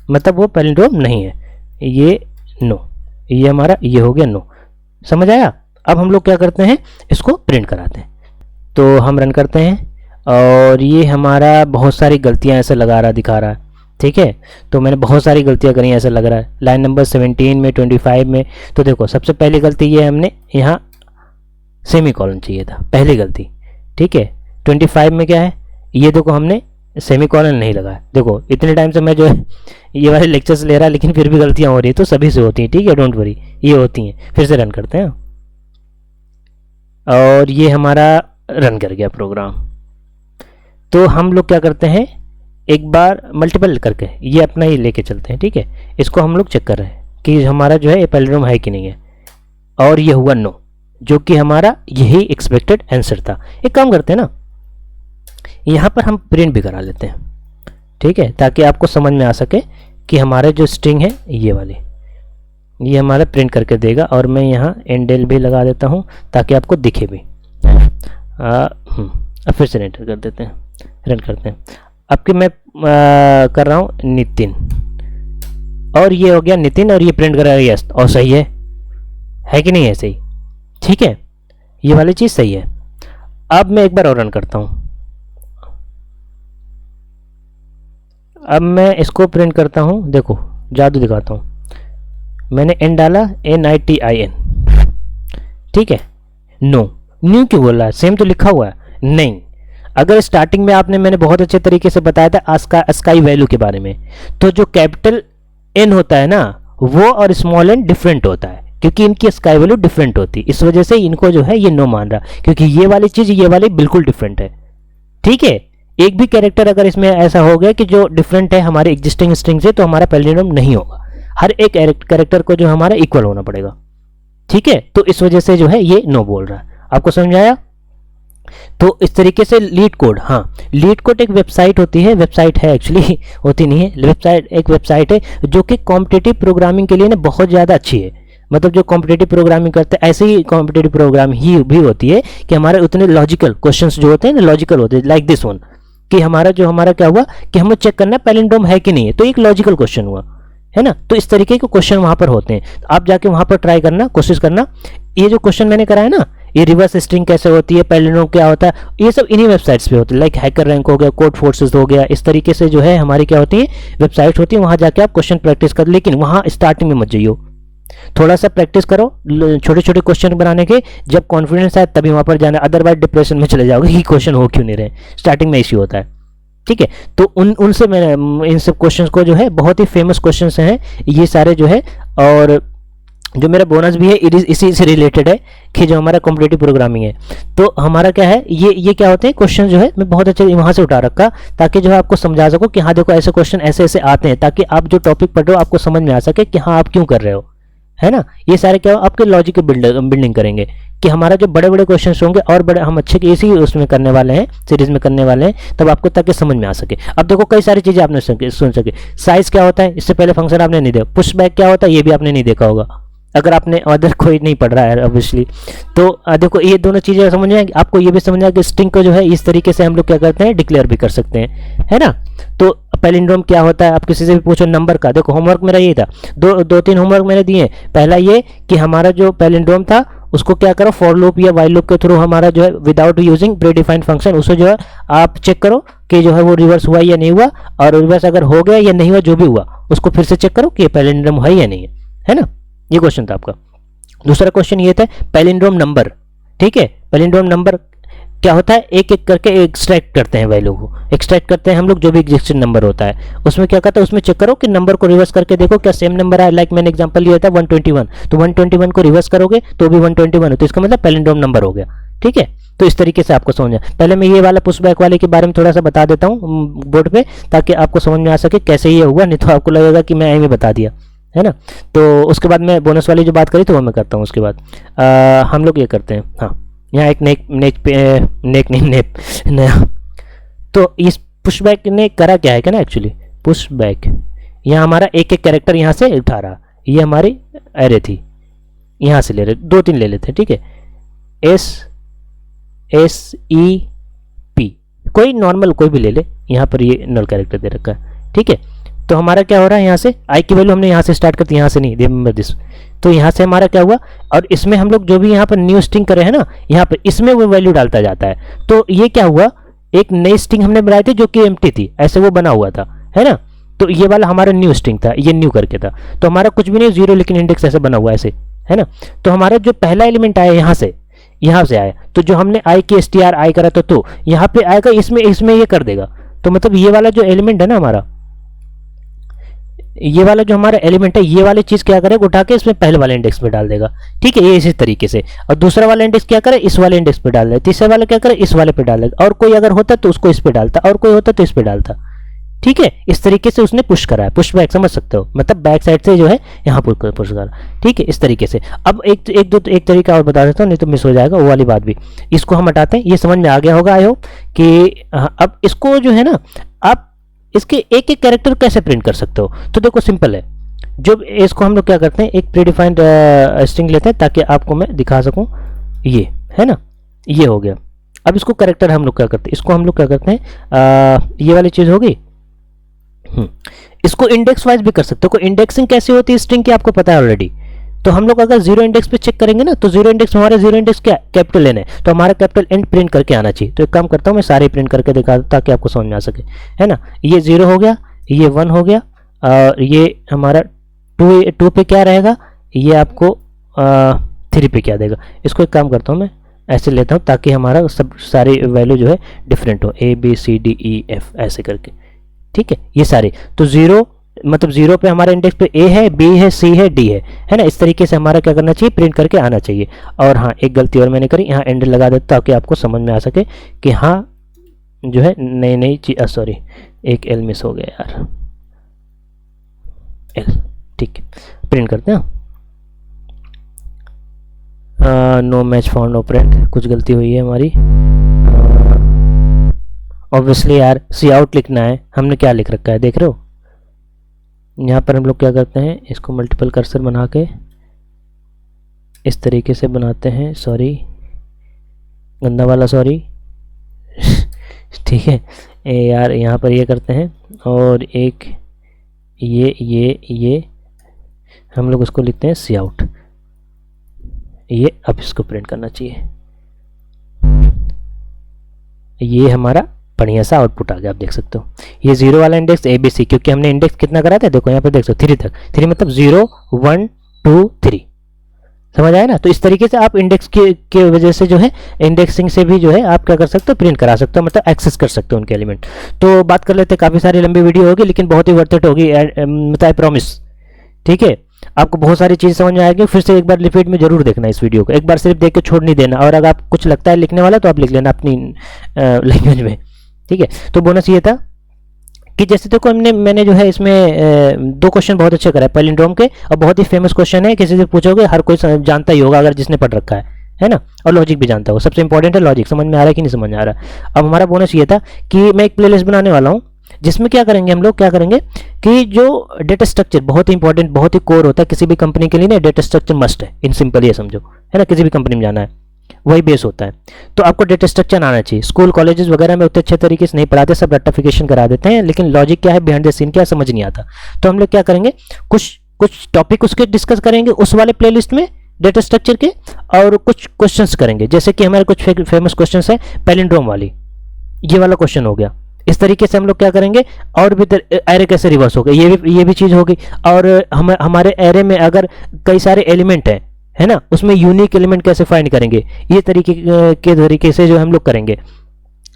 मतलब वो पैलिंड्रोम नहीं है, ये नो, ये हमारा ये हो गया नो, समझ आया। अब हम लोग क्या करते हैं, इसको प्रिंट कराते हैं। तो हम रन करते हैं और ये हमारा बहुत सारी गलतियां ऐसे लगा रहा दिखा रहा है, ठीक है। तो मैंने बहुत सारी गलतियां करी ऐसा लग रहा है, लाइन नंबर 17 में, 25 में। तो देखो सबसे पहली गलती ये हमने यहाँ सेमी कॉलन चाहिए था, पहली गलती, ठीक है। 25 में क्या है, ये देखो हमने सेमी कॉलन नहीं लगाया। देखो इतने टाइम से मैं जो है ये वाले लेक्चर्स ले रहा, लेकिन फिर भी गलतियां हो रही है, तो सभी से होती हैं, ठीक है, डोंट वरी, ये होती हैं। फिर से रन करते हैं और ये हमारा रन कर गया प्रोग्राम। तो हम लोग क्या करते हैं, एक बार मल्टीपल करके ये अपना ही लेके चलते हैं, ठीक है। इसको हम लोग चेक कर रहे हैं कि हमारा जो है ये पैलिंड्रोम है कि नहीं है, और ये हुआ नो, जो कि हमारा यही एक्सपेक्टेड आंसर था। एक काम करते हैं ना, यहाँ पर हम प्रिंट भी करा लेते हैं, ठीक है, ताकि आपको समझ में आ सके कि हमारे जो स्ट्रिंग है ये वाली, ये हमारा प्रिंट करके देगा। और मैं यहाँ एंडेल भी लगा देता हूँ ताकि आपको दिखे भी। अब फिर से एंटर कर देते हैं, रन करते हैं। अब कि मैं कर रहा हूँ नितिन, और ये हो गया नितिन, और ये प्रिंट कर रहा है यस, और सही है कि नहीं है, सही, ठीक है, ये वाली चीज़ सही है। अब मैं एक बार और रन करता हूँ, अब मैं इसको प्रिंट करता हूँ, देखो जादू दिखाता हूँ। मैंने एन डाला, NITIN, ठीक है, नो, न्यू क्यों बोल रहा है, सेम तो लिखा हुआ है, नहीं। अगर स्टार्टिंग में मैंने बहुत अच्छे तरीके से बताया था स्काई वैल्यू के बारे में, तो जो कैपिटल N होता है ना, वो और स्मॉल n डिफरेंट होता है, क्योंकि इनकी स्काई वैल्यू डिफरेंट होती है। इस वजह से इनको जो है ये नो मान रहा, क्योंकि ये वाली चीज़ ये वाली बिल्कुल डिफरेंट है, ठीक है। एक भी कैरेक्टर अगर इसमें ऐसा हो गया कि जो डिफरेंट है हमारे एग्जिस्टिंग स्ट्रिंग से, तो हमारा पैलिंड्रोम नहीं होगा। हर एक कैरेक्टर को जो हमारा इक्वल होना पड़ेगा, ठीक है। तो इस वजह से जो है ये नो बोल रहा है। आपको समझ आया। तो इस तरीके से लीड कोड, हाँ, लीड कोड एक वेबसाइट होती है, वेबसाइट है एक्चुअली, होती नहीं है, वेबसाइट एक वेबसाइट है जो कि कॉम्पिटिटिव प्रोग्रामिंग के लिए ना बहुत ज़्यादा अच्छी है। मतलब जो कॉम्पिटिटिव प्रोग्रामिंग करते हैं, ऐसे ही कॉम्पिटिटिव प्रोग्राम ही भी होती है कि हमारे उतने लॉजिकल क्वेश्चंस जो होते हैं ना, लॉजिकल होते हैं, लाइक दिस वन, कि हमारा क्या हुआ कि हमें चेक करना है पैलिंड्रोम है कि नहीं है, तो एक लॉजिकल क्वेश्चन हुआ, है ना। तो इस तरीके के क्वेश्चन वहां पर होते हैं, तो आप जाके वहां पर ट्राई करना, कोशिश करना। ये जो क्वेश्चन मैंने कराया ना, ये रिवर्स स्ट्रिंग कैसे होती है, पैलिंड्रोम क्या होता है, ये सब इन्हीं वेबसाइट्स पे होते हैं, लाइक हैकर रैंक हो गया, कोड फोर्सेस हो गया, इस तरीके से जो है हमारी क्या होती है वेबसाइट होती है। वहां जाके आप क्वेश्चन प्रैक्टिस कर, लेकिन वहां स्टार्टिंग में मत जाइए, थोड़ा सा प्रैक्टिस करो छोटे छोटे क्वेश्चन बनाने के, जब कॉन्फिडेंस आए तभी वहां पर जाना, अदरवाइज डिप्रेशन में चले जाओगे कि क्वेश्चन हो क्यों नहीं रहे। स्टार्टिंग में इश्यू होता है, ठीक है। तो उनसे मैंने इन सब क्वेश्चंस को जो है, बहुत ही फेमस क्वेश्चंस हैं ये सारे जो है, और जो मेरा बोनस भी है इसी से रिलेटेड है कि जो हमारा कॉम्पिटिटिव प्रोग्रामिंग है, तो हमारा क्या है, ये क्या होते हैं क्वेश्चन जो है मैं बहुत अच्छे वहाँ से उठा रखा, ताकि जो है आपको समझा सकूँ कि हाँ देखो ऐसे क्वेश्चन ऐसे ऐसे आते हैं, ताकि आप जो टॉपिक पढ़ रहे हो आपको समझ में आ सके कि हाँ आप क्यों कर रहे हो, है ना। ये सारे क्या आपके लॉजिक की बिल्डिंग करेंगे कि हमारा जो बड़े बड़े क्वेश्चन होंगे और बड़े हम अच्छे इसी उसमें करने वाले हैं, सीरीज में करने वाले हैं, तब आपको ताकि समझ में आ सके। अब देखो कई सारी चीजें आपने सुन सके, साइज क्या होता है, इससे पहले फंक्शन आपने नहीं देखा, पुश बैक क्या होता है ये भी आपने नहीं देखा होगा, अगर आपने अदर कोई नहीं पढ़ रहा है ऑब्वियसली। तो देखो ये दोनों चीज़ें समझ में, आपको ये भी समझना कि स्ट्रिंग को जो है इस तरीके से हम लोग क्या करते हैं, डिक्लेयर भी कर सकते हैं, है ना। तो पैलिंड्रोम क्या होता है, आप किसी से भी पूछो नंबर का। देखो होमवर्क मेरा ये था, दो तीन होमवर्क मैंने दिए। पहला ये कि हमारा जो पैलिंड्रोम था उसको क्या करो, फॉर लूप या वाइल लूप के थ्रू हमारा जो है without using pre defined function, उसे जो है आप चेक करो कि जो है वो रिवर्स हुआ या नहीं हुआ, और रिवर्स अगर हो गया या नहीं हुआ, जो भी हुआ उसको फिर से चेक करो कि पैलिंड्रोम है या नहीं है ना। ये क्वेश्चन था आपका। दूसरा क्वेश्चन ये था पैलिंड्रोम नंबर, ठीक है। पैलिंड्रोम नंबर क्या होता है, एक एक करके एक्सट्रैक्ट करते हैं वैल्यू को, एक्सट्रैक्ट करते हैं हम लोग जो भी एग्जिस्टिंग नंबर होता है। उसमें क्या करता है, उसमें चेक करो कि नंबर को रिवर्स करके देखो क्या सेम नंबर है। लाइक मैंने एग्जांपल लिया था 121, तो 121 को रिवर्स करोगे तो भी 121 है, तो इसका मतलब पैलिंड्रोम नंबर हो गया, ठीक है। तो इस तरीके से आपको समझना। पहले मैं ये वाला पुशबैक वाले के बारे में थोड़ा सा बता देता हूँ बोर्ड पे, ताकि आपको समझ में आ सके कैसे ये हुआ, नहीं तो आपको लगेगा कि मैं ऐਵੇਂ बता दिया, है ना। तो उसके बाद मैं बोनस वाली जो बात करी तो वो मैं करता हूँ। उसके बाद हम लोग ये करते हैं, हाँ यहाँ एक नेक नया। तो इस पुशबैक ने करा क्या है, क्या ना, एक्चुअली पुशबैक यहाँ हमारा एक एक कैरेक्टर यहाँ से उठा रहा। ये हमारी एरे थी, यहाँ से ले रहे, दो तीन ले लेते हैं, ठीक है। SEP कोई नॉर्मल कोई भी ले ले, यहाँ पर ये नल कैरेक्टर दे रखा है, ठीक है। तो हमारा क्या हो रहा है, यहाँ से आई की वैल्यू हमने यहाँ से स्टार्ट करती, यहाँ से नहीं, रिमेंबर दिस। तो यहाँ से हमारा क्या हुआ, और इसमें हम लोग जो भी यहाँ पर न्यू स्ट्रिंग करे हैं ना, यहाँ पर इसमें वो वैल्यू डालता जाता है। तो ये क्या हुआ, एक नई स्ट्रिंग हमने बनाई थी जो कि एम्प्टी थी, ऐसे वो बना हुआ था, है ना। तो ये वाला हमारा न्यू स्ट्रिंग था, ये न्यू करके था। तो हमारा कुछ भी नहीं, जीरो लेकिन इंडेक्स ऐसे बना हुआ ऐसे, है ना। तो हमारा जो पहला एलिमेंट आया यहाँ से आया, तो जो हमने आई की str आई करा था, तो यहाँ पे आएगा, इसमें ये कर देगा। तो मतलब ये वाला जो एलिमेंट है ना हमारा, ये वाला जो हमारा एलिमेंट है, ये वाली चीज क्या करेगा, उठा के इसमें पहले वाले इंडेक्स पे डाल देगा, ठीक है। ये इसी तरीके से। और दूसरा वाला इंडेक्स क्या करे, इस वाले इंडेक्स पे डाल देगा। तीसरा वाला क्या करे, इस वाले पे डाल देगा। और कोई अगर होता तो उसको इस पे डालता, और कोई होता तो इस पे डालता, ठीक है। इस तरीके से उसने पुश करा है, पुश बैक समझ सकते हो, मतलब बैक साइड से जो है यहाँ पुश करा, ठीक है, इस तरीके से। अब एक तरीका और बता देता हूँ, नहीं तो मिस हो जाएगा वो वाली बात भी। इसको हम हटाते हैं, ये समझ में आ गया होगा आई होप कि अब इसको जो है ना, आप इसके एक एक कैरेक्टर कैसे प्रिंट कर सकते हो। तो देखो सिंपल है, जो इसको हम लोग क्या करते हैं, एक प्रीडिफाइंड स्ट्रिंग लेते हैं ताकि आपको मैं दिखा सकूं, ये है ना, ये हो गया। अब इसको कैरेक्टर हम लोग क्या करते हैं, इसको हम लोग क्या करते हैं, ये वाली चीज़ होगी। इसको इंडेक्स वाइज भी कर सकते हो। इंडेक्सिंग कैसे होती है स्ट्रिंग की आपको पता है ऑलरेडी। तो हम लोग अगर जीरो इंडेक्स पे चेक करेंगे ना, तो जीरो इंडेक्स हमारा जीरो इंडेक्स क्या कैपिटल एन है, तो हमारा कैपिटल एन प्रिंट करके आना चाहिए। तो एक काम करता हूँ, मैं सारे प्रिंट करके दिखा दूँ ताकि आपको समझ में आ सके, है ना। ये 0 हो गया, ये 1 हो गया, और ये हमारा 2 पे क्या रहेगा, ये आपको 3 पे क्या देगा। इसको एक काम करता हूँ, मैं ऐसे लेता हूँ ताकि हमारा सब सारी वैल्यू जो है डिफरेंट हो, ABCDEF ऐसे करके, ठीक है। ये सारे तो 0 मतलब 0 पे हमारे इंडेक्स पे A है, B है, C है, D है ना। इस तरीके से हमारा क्या करना चाहिए, प्रिंट करके आना चाहिए। और हाँ, एक गलती और मैंने करी, यहाँ एंड लगा देता ताकि आपको समझ में आ सके कि हाँ जो है नई चीज, सॉरी एक L मिस हो गया यार, L, ठीक है। प्रिंट करते हैं, नो मैच फाउंड ऑपरेंड, कुछ गलती हुई है हमारी। ऑब्वियसली यार सी आउट लिखना है, हमने क्या लिख रखा है देख रहे हो। यहाँ पर हम लोग क्या करते हैं, इसको मल्टीपल कर्सर बना के इस तरीके से बनाते हैं, सॉरी गंदा वाला सॉरी ठीक है यार। यहाँ पर ये करते हैं, और एक ये हम लोग उसको लिखते हैं सी आउट। ये अब इसको प्रिंट करना चाहिए, ये हमारा बढ़िया सा आउटपुट आ गया, आप देख सकते हो। ये 0 वाला इंडेक्स ABC, क्योंकि हमने इंडेक्स कितना करा था, देखो यहाँ पे देख सकते हो 3 तक, 3 मतलब 0 1 2 3, समझ आया ना। तो इस तरीके से आप इंडेक्स के वजह से जो है, इंडेक्सिंग से भी जो है आप क्या कर सकते हो, प्रिंट करा सकते हो, मतलब एक्सेस कर सकते हो उनके एलिमेंट। तो बात कर लेते हैं, काफ़ी सारी लंबी वीडियो होगी लेकिन बहुत ही वर्थ इट होगी, मतलब आई प्रॉमिस, ठीक है। आपको बहुत सारी चीज़ समझ में आएगी। फिर से एक बार रिपीट में जरूर देखना इस वीडियो को, एक बार सिर्फ देख के छोड़ नहीं देना। और अगर आप कुछ लगता है लिखने वाला तो आप लिख लेना अपनी लैंग्वेज में, ठीक है। तो बोनस ये था कि जैसे देखो मैंने जो है इसमें 2 क्वेश्चन बहुत अच्छे कराए पैलिंड्रोम के, और बहुत ही फेमस क्वेश्चन है, किसी से पूछोगे हर कोई जानता ही होगा अगर जिसने पढ़ रखा है ना। और लॉजिक भी जानता हो, सबसे इंपॉर्टेंट है लॉजिक, समझ में आ रहा है कि नहीं समझ में आ रहा है। अब हमारा बोनस ये था कि मैं एक प्लेलिस्ट बनाने वाला हूँ जिसमें क्या करेंगे हम लोग, क्या करेंगे कि जो डेटा स्ट्रक्चर बहुत ही इंपॉर्टेंट, बहुत ही कोर होता है किसी भी कंपनी के लिए ना, डेटा स्ट्रक्चर मस्ट है, इन सिंपल ये समझो, है ना, किसी भी कंपनी में जाना है वही बेस होता है। तो आपको डेटा स्ट्रक्चर आना चाहिए। स्कूल कॉलेजेस वगैरह में उतने अच्छे तरीके से नहीं पढ़ाते, सब रट्टाफिकेशन करा देते हैं, लेकिन लॉजिक क्या है, बिहाइंड द सीन क्या है, समझ नहीं आता। तो हम लोग क्या करेंगे, कुछ कुछ टॉपिक उसके डिस्कस करेंगे उस वाले प्लेलिस्ट में डेटा स्ट्रक्चर के, और कुछ क्वेश्चंस करेंगे, जैसे कि हमारे कुछ फेमस क्वेश्चंस है पैलिंड्रोम वाली, ये वाला क्वेश्चन हो गया। इस तरीके से हम लोग क्या करेंगे, और भी एरे कैसे रिवर्स हो गए, ये भी चीज़ होगी। और हमारे एरे में अगर कई सारे एलिमेंट हैं, है ना, उसमें यूनिक एलिमेंट कैसे फाइंड करेंगे, ये तरीके से जो हम लोग करेंगे।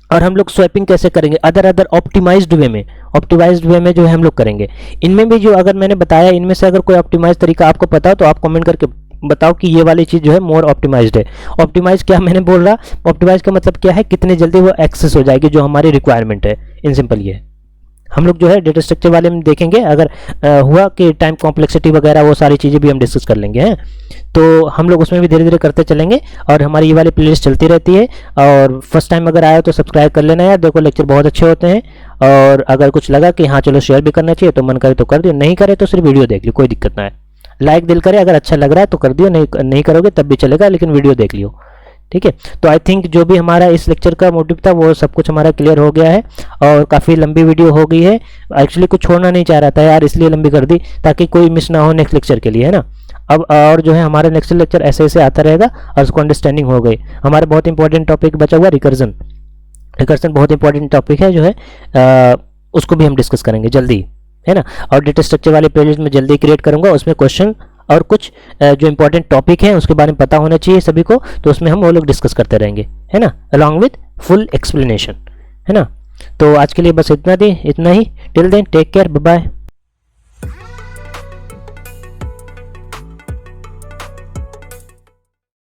और हम लोग स्वैपिंग कैसे करेंगे, अदर ऑप्टिमाइज्ड वे में जो है हम लोग करेंगे। इनमें भी जो अगर मैंने बताया, इनमें से अगर कोई ऑप्टिमाइज तरीका आपको पता हो तो आप कमेंट करके बताओ कि ये वाली चीज़ जो है मोर ऑप्टिमाइज्ड है। ऑप्टिमाइज क्या मैंने बोल रहा, ऑप्टिमाइज का मतलब क्या है, कितने जल्दी वो एक्सेस हो जाएगी जो हमारी रिक्वायरमेंट है, इन सिंपल ये है। हम लोग जो है डेटा स्ट्रक्चर वाले में देखेंगे, अगर हुआ कि टाइम कॉम्प्लेक्सिटी वगैरह वो सारी चीज़ें भी हम डिस्कस कर लेंगे हैं, तो हम लोग उसमें भी धीरे धीरे करते चलेंगे। और हमारी ये वाली प्लेलिस्ट चलती रहती है। और फर्स्ट टाइम अगर आया तो सब्सक्राइब कर लेना यार, देखो लेक्चर बहुत अच्छे होते हैं। और अगर कुछ लगा कि हाँ चलो शेयर भी करना चाहिए तो मन करे तो कर दियो, नहीं करे तो सिर्फ वीडियो देख लियो, कोई दिक्कत ना है। लाइक दिल करे, अगर अच्छा लग रहा है तो कर दियो, नहीं करोगे तब भी चलेगा, लेकिन वीडियो देख लियो, ठीक है। तो आई थिंक जो भी हमारा इस लेक्चर का मोटिव था वो सब कुछ हमारा क्लियर हो गया है। और काफ़ी लंबी वीडियो हो गई है, एक्चुअली कुछ छोड़ना नहीं चाह रहा था यार, इसलिए लंबी कर दी ताकि कोई मिस ना हो नेक्स्ट लेक्चर के लिए, है ना। अब और जो है हमारा नेक्स्ट लेक्चर ऐसे ऐसे आता रहेगा और उसको अंडरस्टैंडिंग हो गई। हमारा बहुत इंपॉर्टेंट टॉपिक बचा हुआ रिकर्जन बहुत इंपॉर्टेंट टॉपिक है जो है, उसको भी हम डिस्कस करेंगे जल्दी, है ना। और डेटा स्ट्रक्चर वाले प्लेलिस्ट में जल्दी क्रिएट करूंगा, उसमें क्वेश्चन और कुछ जो इंपॉर्टेंट टॉपिक है उसके बारे में पता होना चाहिए सभी को, तो उसमें हम वो लोग डिस्कस करते रहेंगे, है ना, अलॉन्ग विथ फुल एक्सप्लेनेशन, है ना। तो आज के लिए बस इतना ही। Till then take care, bye bye.